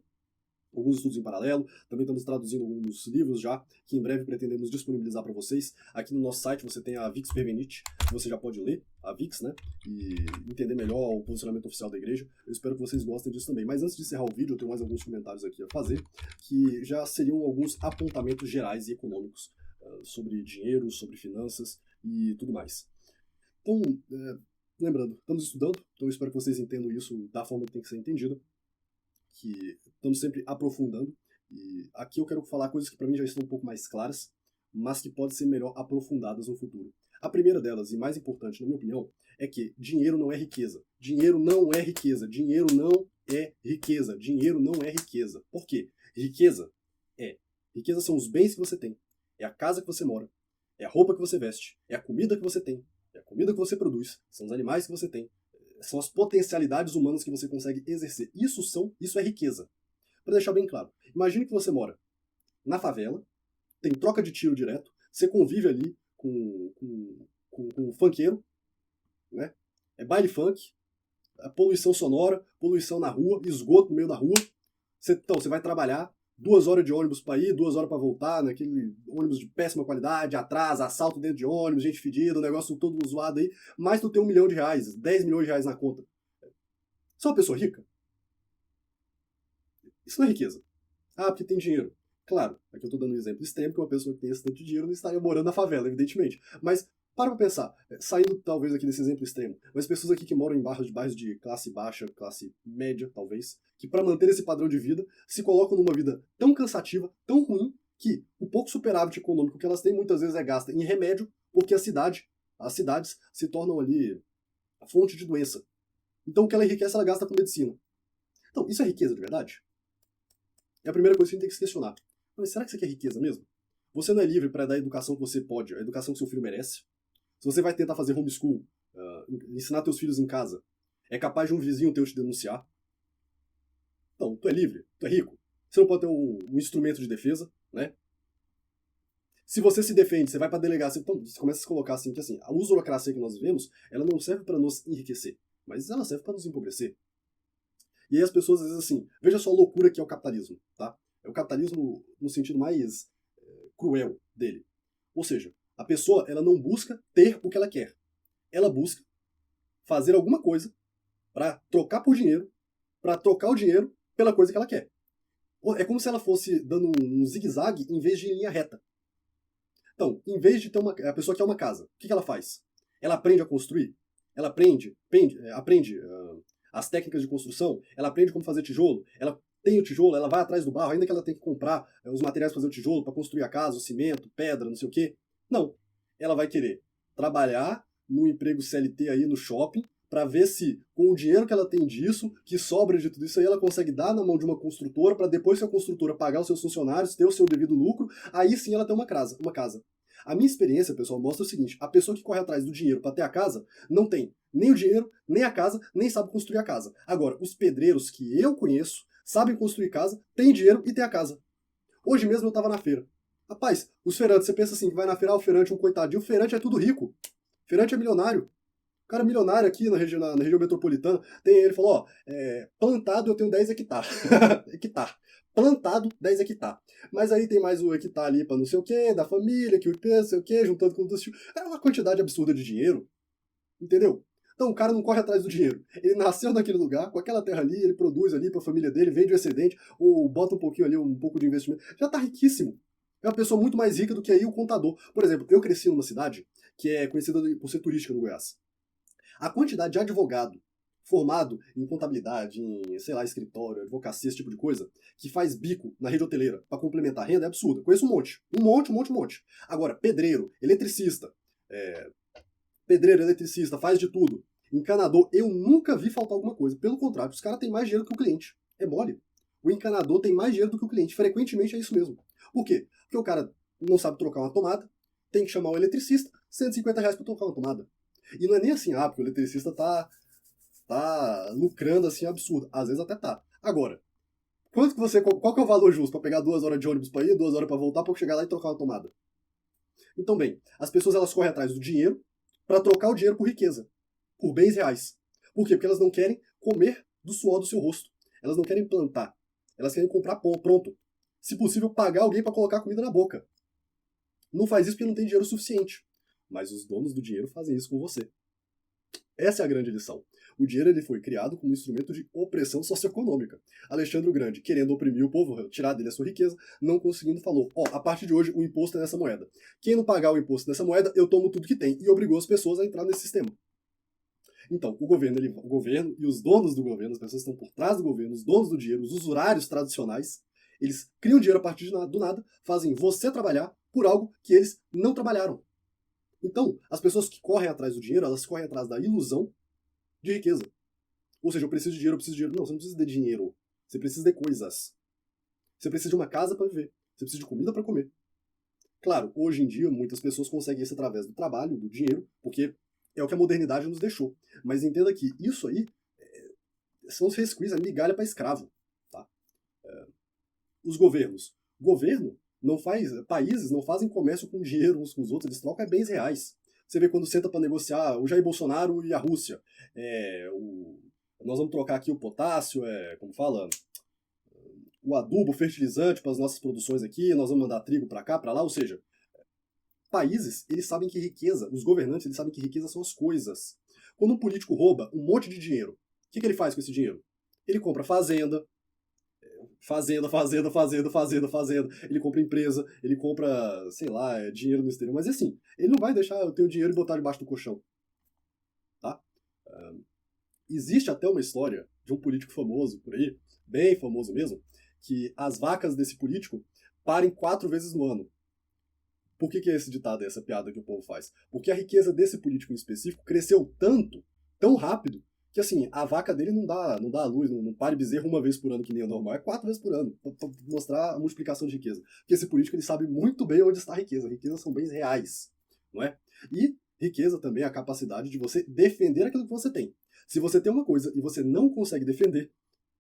alguns estudos em paralelo, também estamos traduzindo alguns livros já, que em breve pretendemos disponibilizar para vocês. Aqui no nosso site você tem a Vix Pervenite, que você já pode ler, a Vix, né, e entender melhor o posicionamento oficial da igreja. Eu espero que vocês gostem disso também. Mas antes de encerrar o vídeo, eu tenho mais alguns comentários aqui a fazer, que já seriam alguns apontamentos gerais e econômicos sobre dinheiro, sobre finanças e tudo mais. Então, lembrando, estamos estudando, então eu espero que vocês entendam isso da forma que tem que ser entendida, que estamos sempre aprofundando, e aqui eu quero falar coisas que para mim já estão um pouco mais claras, mas que podem ser melhor aprofundadas no futuro. A primeira delas, e mais importante na minha opinião, é que dinheiro não é riqueza. Dinheiro não é riqueza. Dinheiro não é riqueza. Dinheiro não é riqueza. Por quê? Riqueza são os bens que você tem, é a casa que você mora, é a roupa que você veste, é a comida que você tem, é a comida que você produz, são os animais que você tem, são as potencialidades humanas que você consegue exercer. Isso é riqueza. Para deixar bem claro, imagine que você mora na favela, tem troca de tiro direto, você convive ali com um funkeiro, né? É baile funk, poluição sonora, poluição na rua, esgoto no meio da rua. Então, você vai trabalhar, 2 horas de ônibus para ir, 2 horas para voltar, naquele ônibus de péssima qualidade, atraso, assalto dentro de ônibus, gente fedida, o negócio todo zoado aí, mas tu tem R$1 milhão, 10 milhões de reais na conta. Você é uma pessoa rica? Isso não é riqueza. Ah, porque tem dinheiro. Claro, aqui eu estou dando um exemplo extremo, que uma pessoa que tem esse tanto de dinheiro não estaria morando na favela, evidentemente. Mas para pra pensar, saindo talvez aqui desse exemplo extremo, mas pessoas aqui que moram em bairros de classe baixa, classe média, talvez, que para manter esse padrão de vida, se colocam numa vida tão cansativa, tão ruim, que o pouco superávit econômico que elas têm muitas vezes é gasto em remédio, porque as cidades se tornam ali a fonte de doença. Então o que ela enriquece, ela gasta com medicina. Então, isso é riqueza de verdade? É a primeira coisa que a gente tem que se questionar. Mas será que isso aqui é riqueza mesmo? Você não é livre para dar a educação que você pode, a educação que seu filho merece? Se você vai tentar fazer homeschool, ensinar teus filhos em casa, é capaz de um vizinho teu te denunciar? Então, tu é livre, tu é rico. Você não pode ter um instrumento de defesa, né? Se você se defende, você vai para delegacia, então você começa a se colocar assim, que assim, a usurocracia que nós vivemos, ela não serve para nos enriquecer, mas ela serve para nos empobrecer. E aí as pessoas às vezes assim, veja só a loucura que é o capitalismo, tá? É o capitalismo no sentido mais cruel dele. Ou seja, a pessoa ela não busca ter o que ela quer. Ela busca fazer alguma coisa para trocar por dinheiro, para trocar o dinheiro pela coisa que ela quer. É como se ela fosse dando um zigue-zague em vez de em linha reta. Então, em vez de ter a pessoa quer uma casa, o que ela faz? Ela aprende a construir, ela aprende as técnicas de construção, ela aprende como fazer tijolo, ela tem o tijolo, ela vai atrás do barro, ainda que ela tenha que comprar os materiais para fazer o tijolo, para construir a casa, o cimento, pedra, não sei o quê. Não. Ela vai querer trabalhar no emprego CLT aí no shopping, para ver se, com o dinheiro que ela tem disso, que sobra de tudo isso aí, ela consegue dar na mão de uma construtora, para depois que a construtora pagar os seus funcionários, ter o seu devido lucro, aí sim ela tem uma casa. A minha experiência, pessoal, mostra o seguinte: a pessoa que corre atrás do dinheiro para ter a casa, não tem nem o dinheiro, nem a casa, nem sabe construir a casa. Agora, os pedreiros que eu conheço, sabem construir casa, têm dinheiro e têm a casa. Hoje mesmo eu estava na feira. Rapaz, os feirantes, você pensa assim, que vai na feira, o feirante é um coitadinho, o feirante é tudo rico. O feirante é milionário. O cara milionário aqui na região metropolitana, ele falou, plantado eu tenho 10 hectares. Hectare. Plantado 10 hectares. Mas aí tem mais o hectare ali para não sei o que, da família, que não sei o que, juntando com os filhos. É uma quantidade absurda de dinheiro. Entendeu? Então o cara não corre atrás do dinheiro. Ele nasceu naquele lugar, com aquela terra ali, ele produz ali para a família dele, vende o excedente, ou bota um pouquinho ali, um pouco de investimento. Já tá riquíssimo. É uma pessoa muito mais rica do que aí o contador. Por exemplo, eu cresci numa cidade que é conhecida por ser turística no Goiás. A quantidade de advogado formado em contabilidade, em, sei lá, escritório, advocacia, esse tipo de coisa, que faz bico na rede hoteleira para complementar a renda é absurda. Conheço um monte. Um monte. Agora, pedreiro, eletricista, faz de tudo. Encanador, eu nunca vi faltar alguma coisa. Pelo contrário, os caras têm mais dinheiro que o cliente. É mole. O encanador tem mais dinheiro do que o cliente. Frequentemente é isso mesmo. Por quê? Porque o cara não sabe trocar uma tomada, tem que chamar o eletricista, R$ 150 para trocar uma tomada. E não é nem assim, porque o eletricista tá lucrando assim absurdo. Às vezes até tá. Agora, qual que é o valor justo para pegar 2 horas de ônibus para ir, 2 horas para voltar, para chegar lá e trocar uma tomada? Então, bem, as pessoas elas correm atrás do dinheiro para trocar o dinheiro por riqueza, por bens reais. Por quê? Porque elas não querem comer do suor do seu rosto. Elas não querem plantar. Elas querem comprar pão pronto. Se possível, pagar alguém para colocar comida na boca. Não faz isso porque não tem dinheiro suficiente. Mas os donos do dinheiro fazem isso com você. Essa é a grande lição. O dinheiro ele foi criado como instrumento de opressão socioeconômica. Alexandre o Grande, querendo oprimir o povo, tirar dele a sua riqueza, não conseguindo, falou: a partir de hoje o imposto é nessa moeda. Quem não pagar o imposto nessa moeda, eu tomo tudo que tem. E obrigou as pessoas a entrar nesse sistema. Então, o governo e os donos do governo, as pessoas que estão por trás do governo, os donos do dinheiro, os usurários tradicionais, eles criam dinheiro a partir do nada, fazem você trabalhar por algo que eles não trabalharam. Então, as pessoas que correm atrás do dinheiro, elas correm atrás da ilusão de riqueza. Ou seja, eu preciso de dinheiro, eu preciso de dinheiro. Não, você não precisa de dinheiro. Você precisa de coisas. Você precisa de uma casa para viver. Você precisa de comida para comer. Claro, hoje em dia, muitas pessoas conseguem isso através do trabalho, do dinheiro, porque é o que a modernidade nos deixou. Mas entenda que isso aí são os resquícios, a migalha para escravo. Tá? Os governos. Governo não faz. Países não fazem comércio com dinheiro uns com os outros, eles trocam bens reais. Você vê quando senta para negociar o Jair Bolsonaro e a Rússia. Nós vamos trocar aqui o potássio, como fala, o adubo, o fertilizante para as nossas produções aqui, nós vamos mandar trigo para cá, para lá, ou seja, países, eles sabem que riqueza, os governantes, eles sabem que riqueza são as coisas. Quando um político rouba um monte de dinheiro, o que ele faz com esse dinheiro? Ele compra fazenda, ele compra empresa, ele compra, sei lá, dinheiro no exterior, mas assim, ele não vai deixar eu ter o dinheiro e botar debaixo do colchão. Tá? Existe até uma história de um político famoso por aí, bem famoso mesmo, que as vacas desse político parem 4 vezes no ano. Por que é esse ditado, essa piada que o povo faz? Porque a riqueza desse político em específico cresceu tanto, tão rápido, que assim, a vaca dele não dá à luz, não pare bezerro uma vez por ano que nem é normal, é 4 vezes por ano, pra mostrar a multiplicação de riqueza. Porque esse político ele sabe muito bem onde está a riqueza. Riqueza são bens reais, não é? E riqueza também é a capacidade de você defender aquilo que você tem. Se você tem uma coisa e você não consegue defender,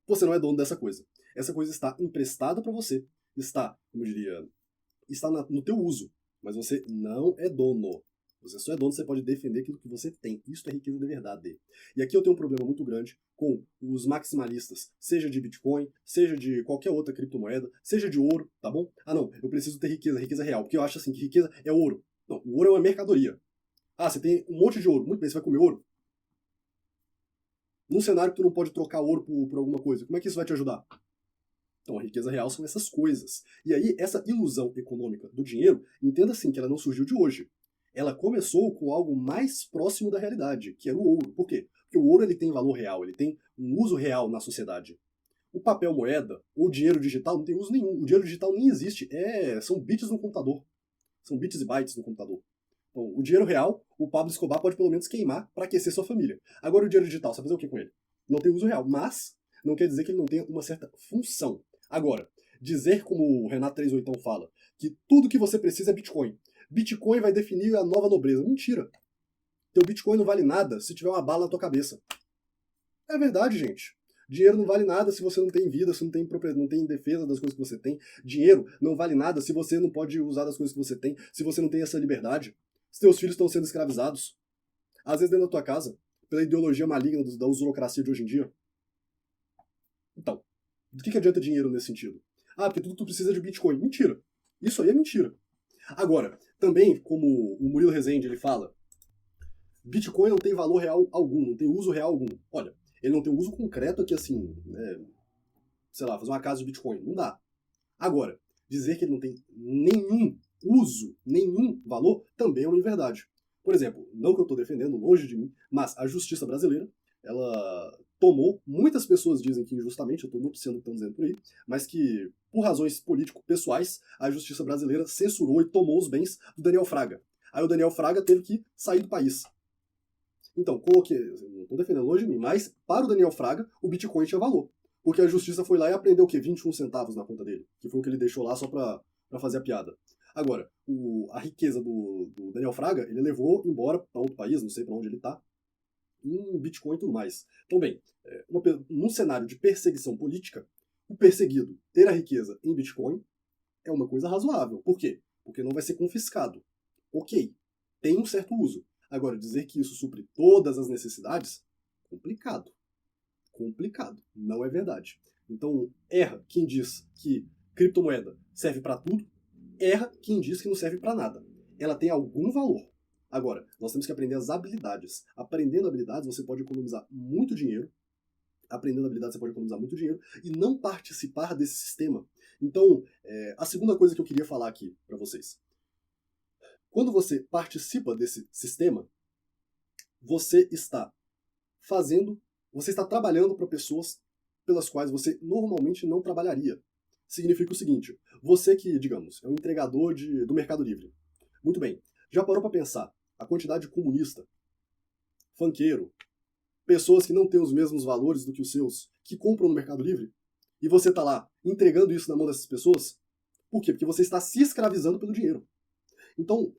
você não é dono dessa coisa. Essa coisa está emprestada para você, está, como eu diria, está no teu uso, mas você não é dono. Você só é dono, você pode defender aquilo que você tem. Isso é riqueza de verdade. E aqui eu tenho um problema muito grande com os maximalistas, seja de Bitcoin, seja de qualquer outra criptomoeda, seja de ouro, tá bom? Não, eu preciso ter riqueza real, porque eu acho assim que riqueza é ouro. Não, o ouro é uma mercadoria. Você tem um monte de ouro, muito bem, você vai comer ouro? Num cenário que tu não pode trocar ouro por alguma coisa, como é que isso vai te ajudar? Então, a riqueza real são essas coisas. E aí, essa ilusão econômica do dinheiro, entenda assim que ela não surgiu de hoje. Ela começou com algo mais próximo da realidade, que era o ouro. Por quê? Porque o ouro ele tem valor real, ele tem um uso real na sociedade. O papel moeda, ou dinheiro digital, não tem uso nenhum. O dinheiro digital nem existe. São bits no computador. São bits e bytes no computador. Então, o dinheiro real, o Pablo Escobar pode pelo menos queimar para aquecer sua família. Agora, o dinheiro digital, você vai fazer o que com ele? Não tem uso real, mas não quer dizer que ele não tenha uma certa função. Agora, dizer como o Renato 38 fala, que tudo que você precisa é Bitcoin. Bitcoin vai definir a nova nobreza. Mentira. Teu Bitcoin não vale nada se tiver uma bala na tua cabeça. É verdade, gente. Dinheiro não vale nada se você não tem vida, se não tem propriedade, não tem defesa das coisas que você tem. Dinheiro não vale nada se você não pode usar das coisas que você tem, se você não tem essa liberdade. Se teus filhos estão sendo escravizados. Às vezes dentro da tua casa, pela ideologia maligna da usurocracia de hoje em dia. Então, do que adianta dinheiro nesse sentido? Porque tudo tu precisa de Bitcoin. Mentira. Isso aí é mentira. Agora, também, como o Murilo Rezende ele fala, Bitcoin não tem valor real algum, não tem uso real algum. Olha, ele não tem uso concreto aqui assim, sei lá, fazer uma casa de Bitcoin. Não dá. Agora, dizer que ele não tem nenhum uso, nenhum valor, também é uma inverdade. Por exemplo, não que eu estou defendendo, longe de mim, mas a justiça brasileira ela tomou, muitas pessoas dizem que injustamente, eu estou noticiando o que estão dizendo por aí, mas que, por razões político-pessoais, a justiça brasileira censurou e tomou os bens do Daniel Fraga. Aí o Daniel Fraga teve que sair do país. Então, coloquei, não estou defendendo longe de mim, mas para o Daniel Fraga, o Bitcoin tinha valor. Porque a justiça foi lá e aprendeu o quê? 21 centavos na conta dele, que foi o que ele deixou lá só para fazer a piada. Agora, a riqueza do Daniel Fraga, ele levou embora para outro país, não sei para onde ele está, em Bitcoin e tudo mais. Então, bem, num cenário de perseguição política, o perseguido ter a riqueza em Bitcoin é uma coisa razoável. Por quê? Porque não vai ser confiscado. Ok, tem um certo uso. Agora, dizer que isso supre todas as necessidades, complicado. Complicado. Não é verdade. Então, erra quem diz que criptomoeda serve para tudo, erra quem diz que não serve para nada. Ela tem algum valor. Agora, nós temos que aprender as habilidades. Aprendendo habilidades, você pode economizar muito dinheiro. Aprendendo habilidades, você pode economizar muito dinheiro e não participar desse sistema. Então, a segunda coisa que eu queria falar aqui para vocês. Quando você participa desse sistema, você está trabalhando para pessoas pelas quais você normalmente não trabalharia. Significa o seguinte, você que, digamos, é um entregador do Mercado Livre. Muito bem, já parou para pensar a quantidade de comunista, funkeiro, pessoas que não têm os mesmos valores do que os seus, que compram no Mercado Livre, e você está lá entregando isso na mão dessas pessoas? Por quê? Porque você está se escravizando pelo dinheiro. Então,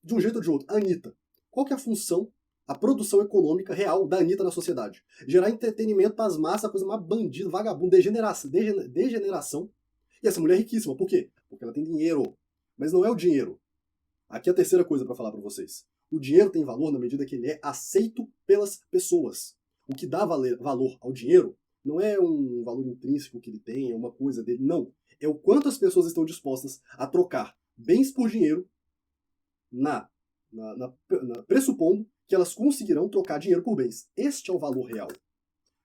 de um jeito ou de outro, a Anitta, qual que é a função, a produção econômica real da Anitta na sociedade? Gerar entretenimento para as massas, a coisa mais bandida, vagabundo, degeneração. E essa mulher é riquíssima. Por quê? Porque ela tem dinheiro. Mas não é o dinheiro. Aqui é a terceira coisa para falar para vocês. O dinheiro tem valor na medida que ele é aceito pelas pessoas. O que dá valor ao dinheiro não é um valor intrínseco que ele tem, é uma coisa dele. Não. É o quanto as pessoas estão dispostas a trocar bens por dinheiro pressupondo que elas conseguirão trocar dinheiro por bens. Este é o valor real.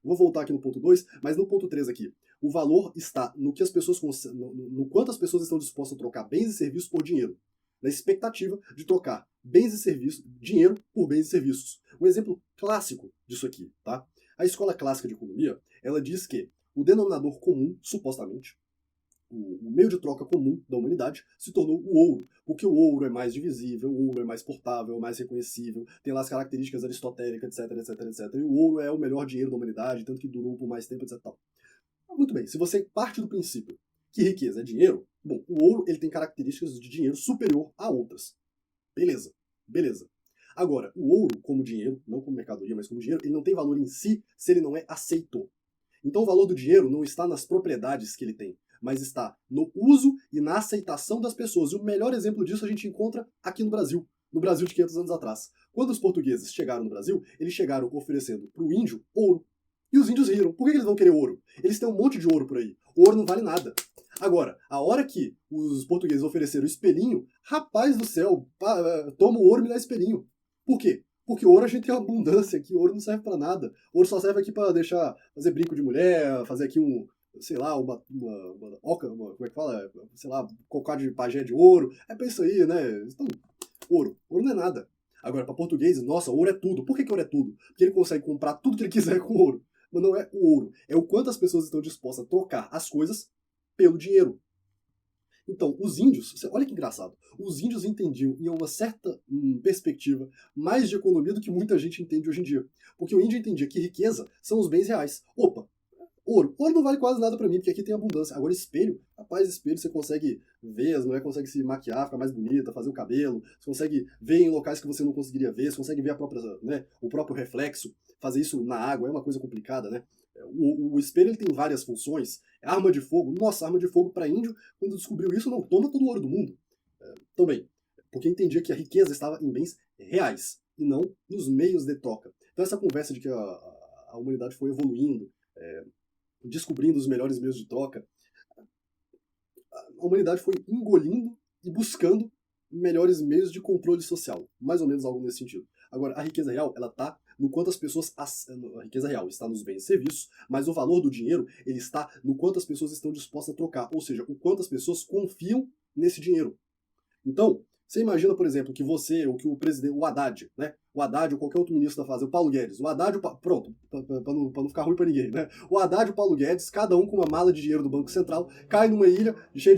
Vou voltar aqui no ponto 2, mas no ponto 3 aqui. O valor está no que as pessoas no quanto as pessoas estão dispostas a trocar bens e serviços por dinheiro. Na expectativa de trocar bens e serviços, dinheiro por bens e serviços. Um exemplo clássico disso aqui, tá? A escola clássica de economia, ela diz que o denominador comum, supostamente, o meio de troca comum da humanidade se tornou o ouro, porque o ouro é mais divisível, o ouro é mais portável, é mais reconhecível, tem lá as características aristotélicas, etc, etc, etc. E o ouro é o melhor dinheiro da humanidade, tanto que durou por mais tempo, etc. Muito bem, se você parte do princípio que riqueza é dinheiro, bom, o ouro ele tem características de dinheiro superior a outras. Beleza, beleza. Agora, o ouro como dinheiro, não como mercadoria, mas como dinheiro, ele não tem valor em si se ele não é aceito. Então o valor do dinheiro não está nas propriedades que ele tem, mas está no uso e na aceitação das pessoas. E o melhor exemplo disso a gente encontra aqui no Brasil de 500 anos atrás. Quando os portugueses chegaram no Brasil, eles chegaram oferecendo para o índio ouro. E os índios riram. Por que eles vão querer ouro? Eles têm um monte de ouro por aí. O ouro não vale nada. Agora, a hora que os portugueses ofereceram espelhinho, rapaz do céu, toma o ouro e me dá espelhinho. Por quê? Porque ouro a gente tem uma abundância aqui, ouro não serve para nada. Ouro só serve aqui para fazer brinco de mulher, fazer aqui sei lá, uma oca, como é que fala? Sei lá, cocado de pajé de ouro. É pra isso aí, né? Então, ouro não é nada. Agora, para português, nossa, ouro é tudo. Por que ouro é tudo? Porque ele consegue comprar tudo que ele quiser com ouro. Mas não é o ouro. É o quanto as pessoas estão dispostas a trocar as coisas pelo dinheiro. Então, os índios, olha que engraçado, os índios entendiam em uma certa perspectiva mais de economia do que muita gente entende hoje em dia. Porque o índio entendia que riqueza são os bens reais. Opa, ouro não vale quase nada pra mim, porque aqui tem abundância. Agora espelho, rapaz, espelho você consegue ver, as mulheres conseguem se maquiar, ficar mais bonita, fazer o cabelo, você consegue ver em locais que você não conseguiria ver, você consegue ver o próprio reflexo, fazer isso na água é uma coisa complicada, né? O espelho ele tem várias funções. Arma de fogo. Nossa, arma de fogo para índio, quando descobriu isso, não, toma todo o ouro do mundo. Também, porque entendia que a riqueza estava em bens reais e não nos meios de troca. Então essa conversa de que a humanidade foi evoluindo, descobrindo os melhores meios de troca, a humanidade foi engolindo e buscando melhores meios de controle social. Mais ou menos algo nesse sentido. Agora, a riqueza real, ela está no quanto as pessoas... A riqueza real está nos bens e serviços, mas o valor do dinheiro, ele está no quanto as pessoas estão dispostas a trocar. Ou seja, o quanto as pessoas confiam nesse dinheiro. Então, Você imagina, por exemplo, que você, ou que o presidente, o Haddad, né? O Haddad ou qualquer outro ministro da Fazenda, o Paulo Guedes, o Haddad, pronto, para não ficar ruim para ninguém, né? O Haddad e o Paulo Guedes, cada um com uma mala de dinheiro do Banco Central, cai numa ilha cheia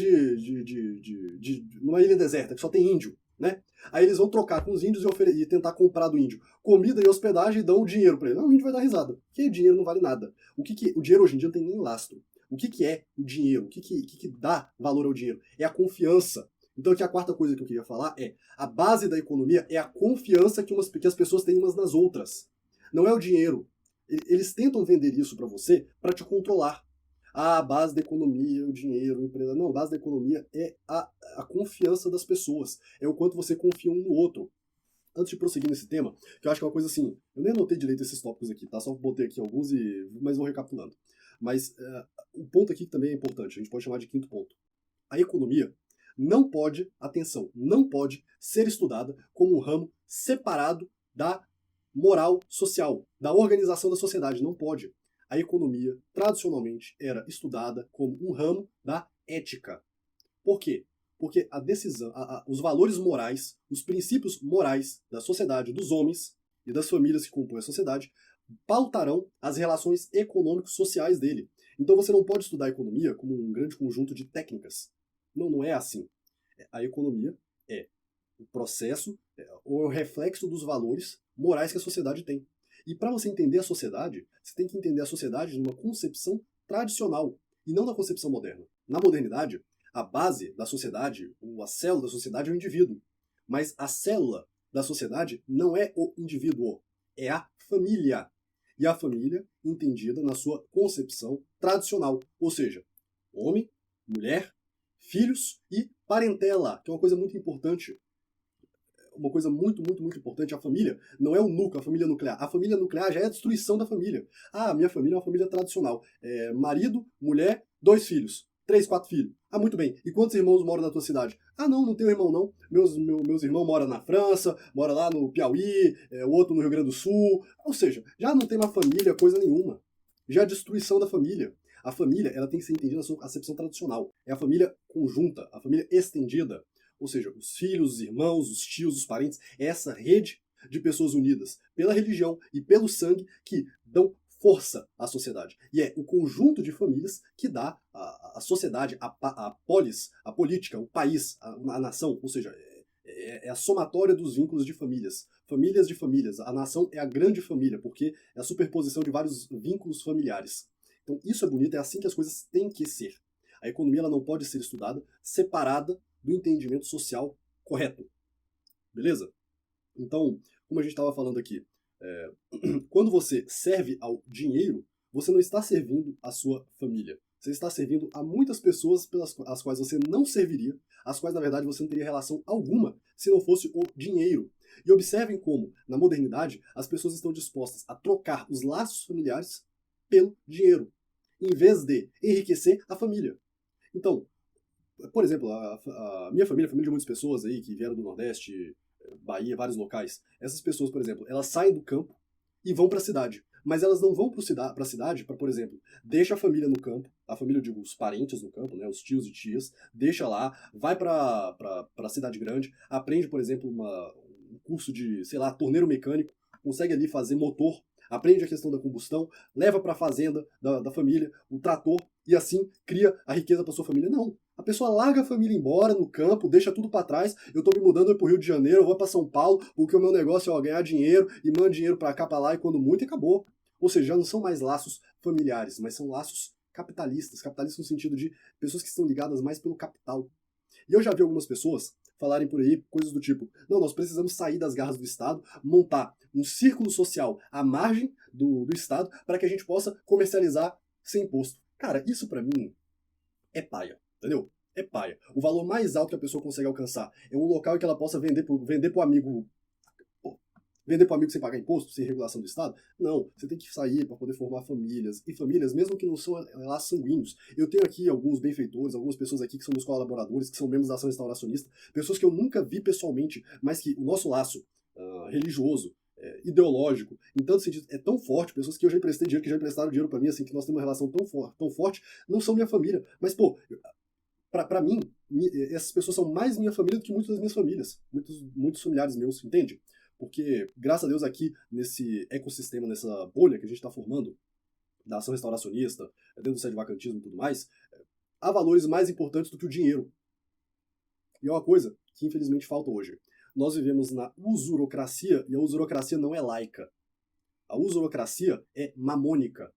numa ilha deserta, que só tem índio, né? Aí eles vão trocar com os índios e tentar comprar do índio comida e hospedagem e dão o dinheiro para ele. Não, o índio vai dar risada, porque o dinheiro não vale nada. O dinheiro hoje em dia não tem nem lastro. O que é o dinheiro? O que dá valor ao dinheiro? É a confiança. Então aqui a quarta coisa que eu queria falar é a base da economia é a confiança que as pessoas têm umas nas outras. Não é o dinheiro. Eles tentam vender isso para você para te controlar. Ah, a base da economia é o dinheiro, a empresa. Não, a base da economia é a confiança das pessoas. É o quanto você confia um no outro. Antes de prosseguir nesse tema, que eu acho que é uma coisa assim, eu nem anotei direito esses tópicos aqui, tá? Só botei aqui alguns, mas vou recapitulando. Mas o ponto aqui que também é importante, a gente pode chamar de quinto ponto. A economia não pode, atenção, não pode ser estudada como um ramo separado da moral social, da organização da sociedade. Não pode. A economia, tradicionalmente, era estudada como um ramo da ética. Por quê? Porque a decisão, os valores morais, os princípios morais da sociedade, dos homens e das famílias que compõem a sociedade, pautarão as relações econômico-sociais dele. Então você não pode estudar a economia como um grande conjunto de técnicas. Não, não é assim. A economia é o processo, ou o reflexo dos valores morais que a sociedade tem. E para você entender a sociedade, você tem que entender a sociedade numa concepção tradicional e não na concepção moderna. Na modernidade, a base da sociedade, a célula da sociedade é o indivíduo. Mas a célula da sociedade não é o indivíduo, é a família. E a família entendida na sua concepção tradicional, ou seja, homem, mulher, filhos e parentela, que é uma coisa muito importante. Uma coisa muito, muito, muito importante, a família não é o núcleo, a família nuclear. A família nuclear já é a destruição da família. Ah, minha família é uma família tradicional. Marido, mulher, 2 filhos. 3, 4 filhos. Ah, muito bem. E quantos irmãos moram na tua cidade? Ah, não, não tenho irmão, não. Meus irmãos moram na França, moram lá no Piauí, o outro no Rio Grande do Sul. Ou seja, já não tem uma família, coisa nenhuma. Já é a destruição da família. A família, ela tem que ser entendida na sua acepção tradicional. É a família conjunta, a família estendida. Ou seja, os filhos, os irmãos, os tios, os parentes, é essa rede de pessoas unidas pela religião e pelo sangue que dão força à sociedade. E é o conjunto de famílias que dá à sociedade, a polis, a política, o país, a nação. Ou seja, é a somatória dos vínculos de famílias. Famílias de famílias. A nação é a grande família, porque é a superposição de vários vínculos familiares. Então isso é bonito, é assim que as coisas têm que ser. A economia ela não pode ser estudada separada do entendimento social correto. Beleza? Então, como a gente estava falando aqui, quando você serve ao dinheiro, você não está servindo a sua família. Você está servindo a muitas pessoas as quais você não serviria, as quais, na verdade, você não teria relação alguma se não fosse o dinheiro. E observem como, na modernidade, as pessoas estão dispostas a trocar os laços familiares pelo dinheiro, em vez de enriquecer a família. Então, por exemplo, a minha família, a família de muitas pessoas aí que vieram do Nordeste, Bahia, vários locais, essas pessoas, por exemplo, elas saem do campo e vão para a cidade. Mas elas não vão para a cidade para, por exemplo, deixa a família no campo, a família, eu digo, os parentes no campo, né, os tios e tias, deixa lá, vai para a cidade grande, aprende, por exemplo, um curso de, sei lá, torneiro mecânico, consegue ali fazer motor, aprende a questão da combustão, leva para a fazenda da família, o trator, e assim cria a riqueza para sua família. Não. A pessoa larga a família embora no campo, deixa tudo para trás. Eu tô me mudando pro Rio de Janeiro, eu vou para São Paulo, porque o meu negócio é ganhar dinheiro e manda dinheiro para cá, para lá e quando muito e acabou. Ou seja, já não são mais laços familiares, mas são laços capitalistas. Capitalistas no sentido de pessoas que estão ligadas mais pelo capital. E eu já vi algumas pessoas falarem por aí coisas do tipo: não, nós precisamos sair das garras do Estado, montar um círculo social à margem do Estado para que a gente possa comercializar sem imposto. Cara, isso para mim é paia, entendeu? É paia. O valor mais alto que a pessoa consegue alcançar é um local em que ela possa vender pro amigo. Vender para amigo sem pagar imposto, sem regulação do Estado? Não, você tem que sair para poder formar famílias. E famílias, mesmo que não são laços sanguíneos. Eu tenho aqui alguns benfeitores, algumas pessoas aqui que são meus colaboradores, que são membros da ação restauracionista, pessoas que eu nunca vi pessoalmente, mas que o nosso laço religioso, ideológico, em tanto sentido, é tão forte, pessoas que eu já emprestei dinheiro, que já emprestaram dinheiro para mim, assim, que nós temos uma relação tão forte, não são minha família. Mas, pô, Pra mim, essas pessoas são mais minha família do que muitas das minhas famílias. Muitos familiares meus, entende? Porque, graças a Deus, aqui, nesse ecossistema, nessa bolha que a gente está formando, da ação restauracionista, dentro do sedvacantismo e tudo mais, há valores mais importantes do que o dinheiro. E é uma coisa que, infelizmente, falta hoje. Nós vivemos na usurocracia, e a usurocracia não é laica. A usurocracia é mamônica.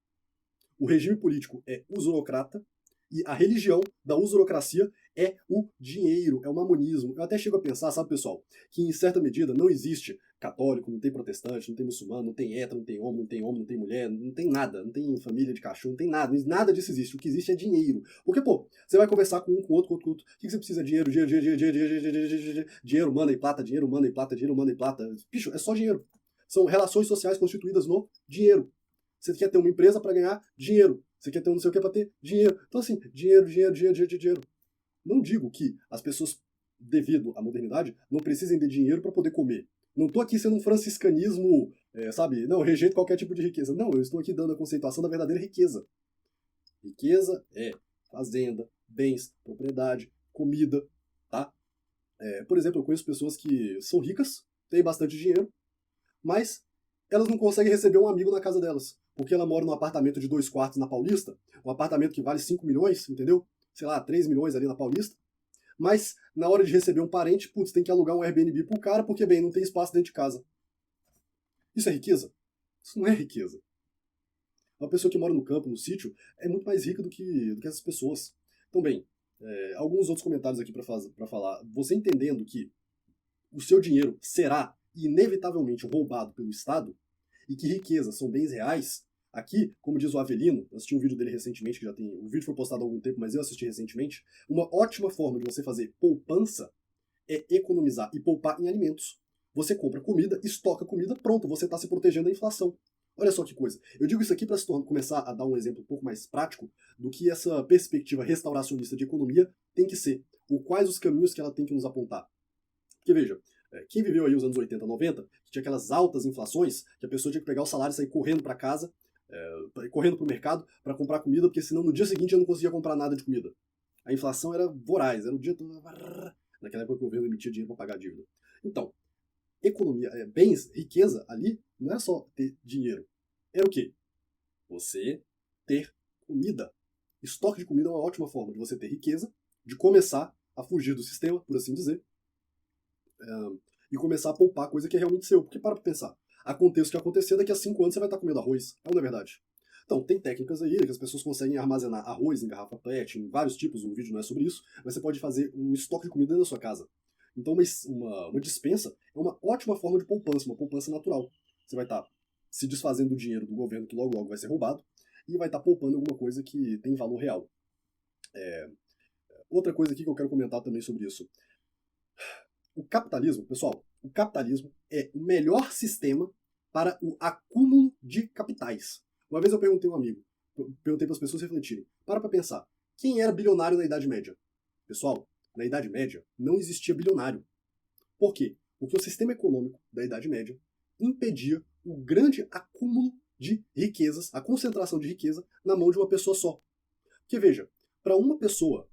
O regime político é usurocrata, e a religião da usurocracia é o dinheiro, é o mamonismo. Eu até chego a pensar, sabe, pessoal, que em certa medida não existe católico, não tem protestante, não tem muçulmano, não tem hétero, não tem homem, não tem mulher, não tem nada, não tem família de cachorro, não tem nada disso existe. O que existe é dinheiro. Porque, pô, você vai conversar com um, com outro, com outro. O que você precisa? Dinheiro, dinheiro, mana e plata, dinheiro, mana e plata, dinheiro, mana e plata. Bicho, é só dinheiro. São relações sociais constituídas no dinheiro. Você quer ter uma empresa para ganhar dinheiro. Você quer ter um não sei o que para ter dinheiro. Então, assim, dinheiro. Não digo que as pessoas, devido à modernidade, não precisem de dinheiro para poder comer. Não estou aqui sendo um franciscanismo, sabe? Não, rejeito qualquer tipo de riqueza. Não, eu estou aqui dando a conceituação da verdadeira riqueza. Riqueza é fazenda, bens, propriedade, comida, tá? Por exemplo, eu conheço pessoas que são ricas, têm bastante dinheiro, mas elas não conseguem receber um amigo na casa delas. Porque ela mora num apartamento de 2 quartos na Paulista, um apartamento que vale 5 milhões, entendeu? Sei lá, 3 milhões ali na Paulista. Mas, na hora de receber um parente, putz, tem que alugar um Airbnb pro cara, porque, bem, não tem espaço dentro de casa. Isso é riqueza? Isso não é riqueza. Uma pessoa que mora no campo, no sítio, é muito mais rica do que essas pessoas. Então, bem, alguns outros comentários aqui para falar. Você entendendo que o seu dinheiro será inevitavelmente roubado pelo Estado, e que riqueza são bens reais, aqui, como diz o Avelino, eu assisti um vídeo dele recentemente, o vídeo foi postado há algum tempo, mas eu assisti recentemente, uma ótima forma de você fazer poupança é economizar e poupar em alimentos. Você compra comida, estoca comida, pronto, você está se protegendo da inflação. Olha só que coisa. Eu digo isso aqui para começar a dar um exemplo um pouco mais prático do que essa perspectiva restauracionista de economia tem que ser, ou quais os caminhos que ela tem que nos apontar. Porque veja, quem viveu aí os anos 80, 90, que tinha aquelas altas inflações, que a pessoa tinha que pegar o salário e sair correndo para casa, correndo para o mercado para comprar comida, porque senão no dia seguinte eu não conseguia comprar nada de comida. A inflação era voraz, era o dia todo. Naquela época o governo emitia dinheiro para pagar a dívida. Então, economia, bens, riqueza ali, não era só ter dinheiro. Era o quê? Você ter comida. Estoque de comida é uma ótima forma de você ter riqueza, de começar a fugir do sistema, por assim dizer, e começar a poupar coisa que é realmente seu. Porque para pra pensar. Aconteça o que acontecer, daqui a 5 anos você vai estar comendo arroz. Não é verdade? Então, tem técnicas aí que as pessoas conseguem armazenar arroz em garrafa PET, em vários tipos, o vídeo não é sobre isso, mas você pode fazer um estoque de comida dentro da sua casa. Então, uma despensa é uma ótima forma de poupança, uma poupança natural. Você vai estar se desfazendo do dinheiro do governo, que logo vai ser roubado, e vai estar poupando alguma coisa que tem valor real. Outra coisa aqui que eu quero comentar também sobre isso. O capitalismo, pessoal, o capitalismo é o melhor sistema para o acúmulo de capitais. Uma vez eu perguntei a um amigo, perguntei para as pessoas refletirem, para pensar, quem era bilionário na Idade Média? Pessoal, na Idade Média não existia bilionário. Por quê? Porque o sistema econômico da Idade Média impedia o grande acúmulo de riquezas, a concentração de riqueza na mão de uma pessoa só. Porque veja, para uma pessoa,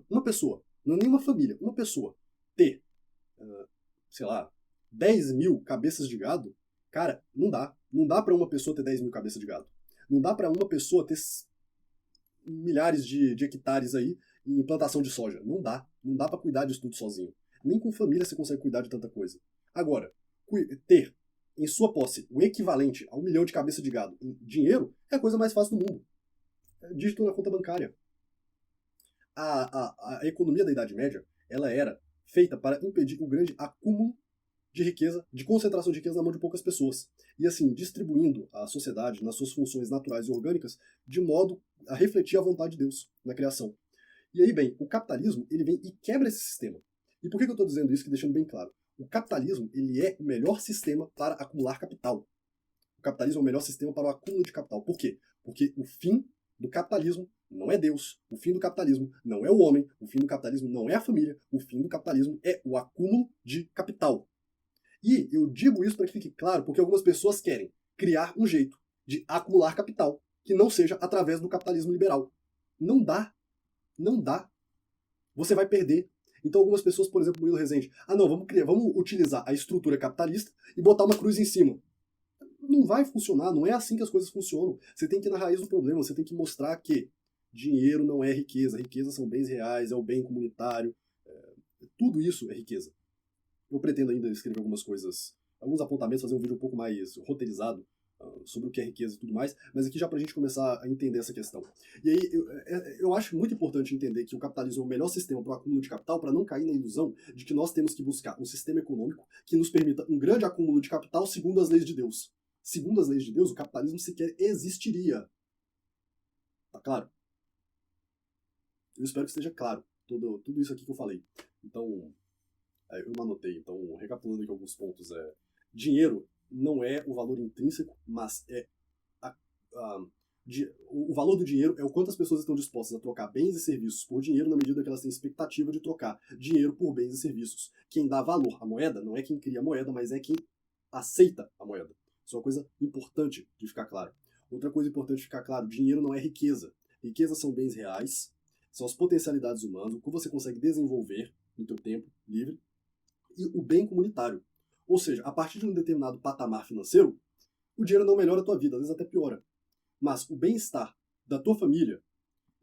uma pessoa, não é nenhuma família, uma pessoa ter, sei lá, 10 mil cabeças de gado, cara, não dá. Não dá para uma pessoa ter 10 mil cabeças de gado. Não dá para uma pessoa ter milhares de hectares aí em plantação de soja. Não dá. Não dá para cuidar disso tudo sozinho. Nem com família você consegue cuidar de tanta coisa. Agora, ter em sua posse o equivalente a 1 milhão de cabeças de gado em dinheiro é a coisa mais fácil do mundo. Dígito na conta bancária. A economia da Idade Média, ela era feita para impedir o grande acúmulo de riqueza, de concentração de riqueza na mão de poucas pessoas. E assim, distribuindo a sociedade nas suas funções naturais e orgânicas de modo a refletir a vontade de Deus na criação. E aí, bem, o capitalismo, ele vem e quebra esse sistema. E por que eu estou dizendo isso, que deixando bem claro? O capitalismo, ele é o melhor sistema para acumular capital. O capitalismo é o melhor sistema para o acúmulo de capital. Por quê? Porque o fim do capitalismo não é Deus. O fim do capitalismo não é o homem. O fim do capitalismo não é a família. O fim do capitalismo é o acúmulo de capital. E eu digo isso para que fique claro, porque algumas pessoas querem criar um jeito de acumular capital que não seja através do capitalismo liberal. Não dá. Não dá. você vai perder. Então algumas pessoas, por exemplo, Murilo Rezende, não, vamos utilizar a estrutura capitalista e botar uma cruz em cima. Não vai funcionar, não é assim que as coisas funcionam. Você tem que ir na raiz do problema, você tem que mostrar que dinheiro não é riqueza, riqueza são bens reais, é o bem comunitário, tudo isso é riqueza. Eu pretendo ainda escrever algumas coisas, alguns apontamentos, fazer um vídeo um pouco mais roteirizado sobre o que é riqueza e tudo mais, mas aqui já pra gente começar a entender essa questão. E aí, eu acho muito importante entender que o capitalismo é o melhor sistema para o acúmulo de capital, para não cair na ilusão de que nós temos que buscar um sistema econômico que nos permita um grande acúmulo de capital segundo as leis de Deus. Segundo as leis de Deus, o capitalismo sequer existiria. Tá claro? Eu espero que esteja claro tudo isso aqui que eu falei. Então, eu não anotei, então recapitulando aqui alguns pontos. Dinheiro não é o valor intrínseco, mas o valor do dinheiro é o quanto as pessoas estão dispostas a trocar bens e serviços por dinheiro na medida que elas têm expectativa de trocar dinheiro por bens e serviços. Quem dá valor à moeda não é quem cria a moeda, mas é quem aceita a moeda. Isso é uma coisa importante de ficar claro. Outra coisa importante de ficar claro, dinheiro não é riqueza. Riqueza são bens reais, são as potencialidades humanas, o que você consegue desenvolver no teu tempo livre, e o bem comunitário. Ou seja, a partir de um determinado patamar financeiro, o dinheiro não melhora a tua vida, às vezes até piora. Mas o bem-estar da tua família,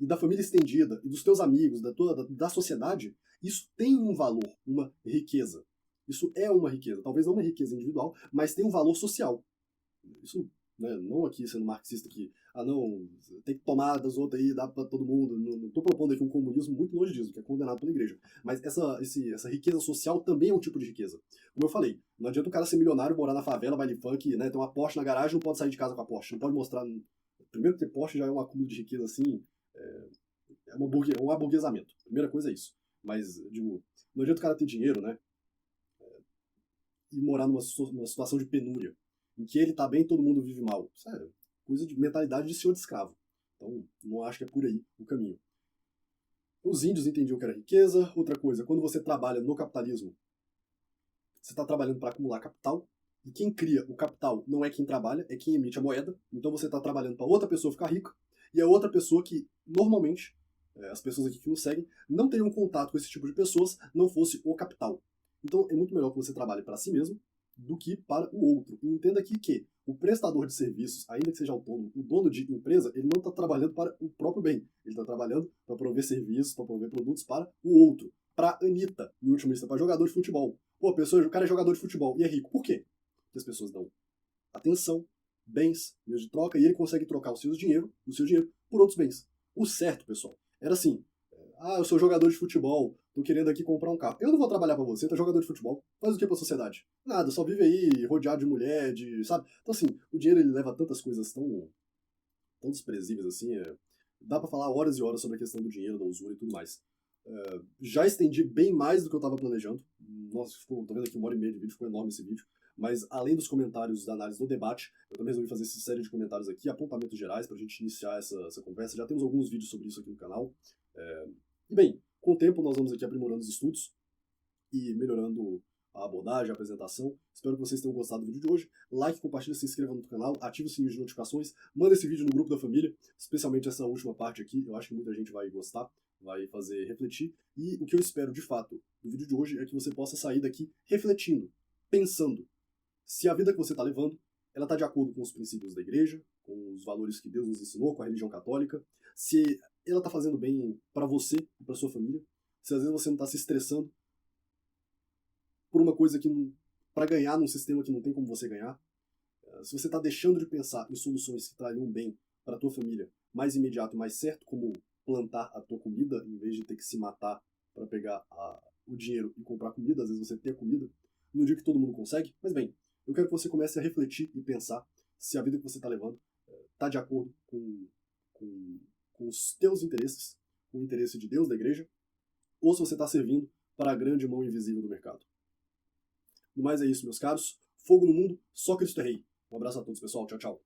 e da família estendida, e dos teus amigos, da sociedade, isso tem um valor, uma riqueza. Isso é uma riqueza. Talvez não uma riqueza individual, mas tem um valor social. Isso, né, não aqui sendo marxista que, não, tem que tomar das outras aí, dá pra todo mundo. Não tô propondo aqui um comunismo muito longe disso, que é condenado pela igreja. Mas essa riqueza social também é um tipo de riqueza. Como eu falei, não adianta o cara ser milionário, morar na favela, baile funk, né, ter uma Porsche na garagem, não pode sair de casa com a Porsche, não pode mostrar. Primeiro, ter Porsche já é um acúmulo de riqueza assim, um aburguesamento. Primeira coisa é isso. Mas, digo, não adianta o cara ter dinheiro, né, e morar numa situação de penúria, em que ele tá bem e todo mundo vive mal. Isso é coisa de mentalidade de senhor de escravo. Então, não acho que é por aí o caminho. Os índios entendiam o que era riqueza. Outra coisa, quando você trabalha no capitalismo, você está trabalhando para acumular capital, e quem cria o capital não é quem trabalha, é quem emite a moeda. Então você está trabalhando para outra pessoa ficar rica, e a outra pessoa que, normalmente, as pessoas aqui que nos seguem, não teriam contato com esse tipo de pessoas, não fosse o capital. Então é muito melhor que você trabalhe para si mesmo do que para o outro. E entenda aqui que o prestador de serviços, ainda que seja autônomo, o dono de empresa, ele não está trabalhando para o próprio bem. Ele está trabalhando para prover serviços, para prover produtos para o outro. Para a Anitta, em última instância, para jogador de futebol. Pô, o cara é jogador de futebol e é rico. Por quê? Porque as pessoas dão atenção, bens, meios de troca, e ele consegue trocar o seu dinheiro por outros bens. O certo, pessoal, era assim: eu sou jogador de futebol, tô querendo aqui comprar um carro. Eu não vou trabalhar pra você, tá jogador de futebol. Faz o que pra sociedade? Nada, só vive aí rodeado de mulher, sabe? Então assim, o dinheiro ele leva a tantas coisas tão desprezíveis assim. Dá pra falar horas e horas sobre a questão do dinheiro, da usura e tudo mais. Já estendi bem mais do que eu tava planejando. Nossa, tô vendo aqui 1h30 de vídeo, ficou enorme esse vídeo. Mas além dos comentários da análise do debate, eu também resolvi fazer essa série de comentários aqui, apontamentos gerais, pra gente iniciar essa conversa. Já temos alguns vídeos sobre isso aqui no canal. E bem, com o tempo nós vamos aqui aprimorando os estudos e melhorando a abordagem, a apresentação. Espero que vocês tenham gostado do vídeo de hoje. Like, compartilha, se inscreva no canal, ative o sininho de notificações, manda esse vídeo no grupo da família, especialmente essa última parte aqui. Eu acho que muita gente vai gostar, vai fazer refletir. E o que eu espero, de fato, do vídeo de hoje é que você possa sair daqui refletindo, pensando se a vida que você está levando, ela está de acordo com os princípios da igreja, com os valores que Deus nos ensinou, com a religião católica, se ela está fazendo bem para você e para sua família, se às vezes você não está se estressando por uma coisa para ganhar num sistema que não tem como você ganhar, se você está deixando de pensar em soluções que trariam bem para a tua família mais imediato e mais certo, como plantar a tua comida em vez de ter que se matar para pegar o dinheiro e comprar comida, às vezes você tem a comida, no dia que todo mundo consegue, mas bem, eu quero que você comece a refletir e pensar se a vida que você está levando está de acordo com os teus interesses, com o interesse de Deus, da igreja, ou se você está servindo para a grande mão invisível do mercado. No mais é isso, meus caros. Fogo no mundo, só Cristo é Rei. Um abraço a todos, pessoal. Tchau, tchau.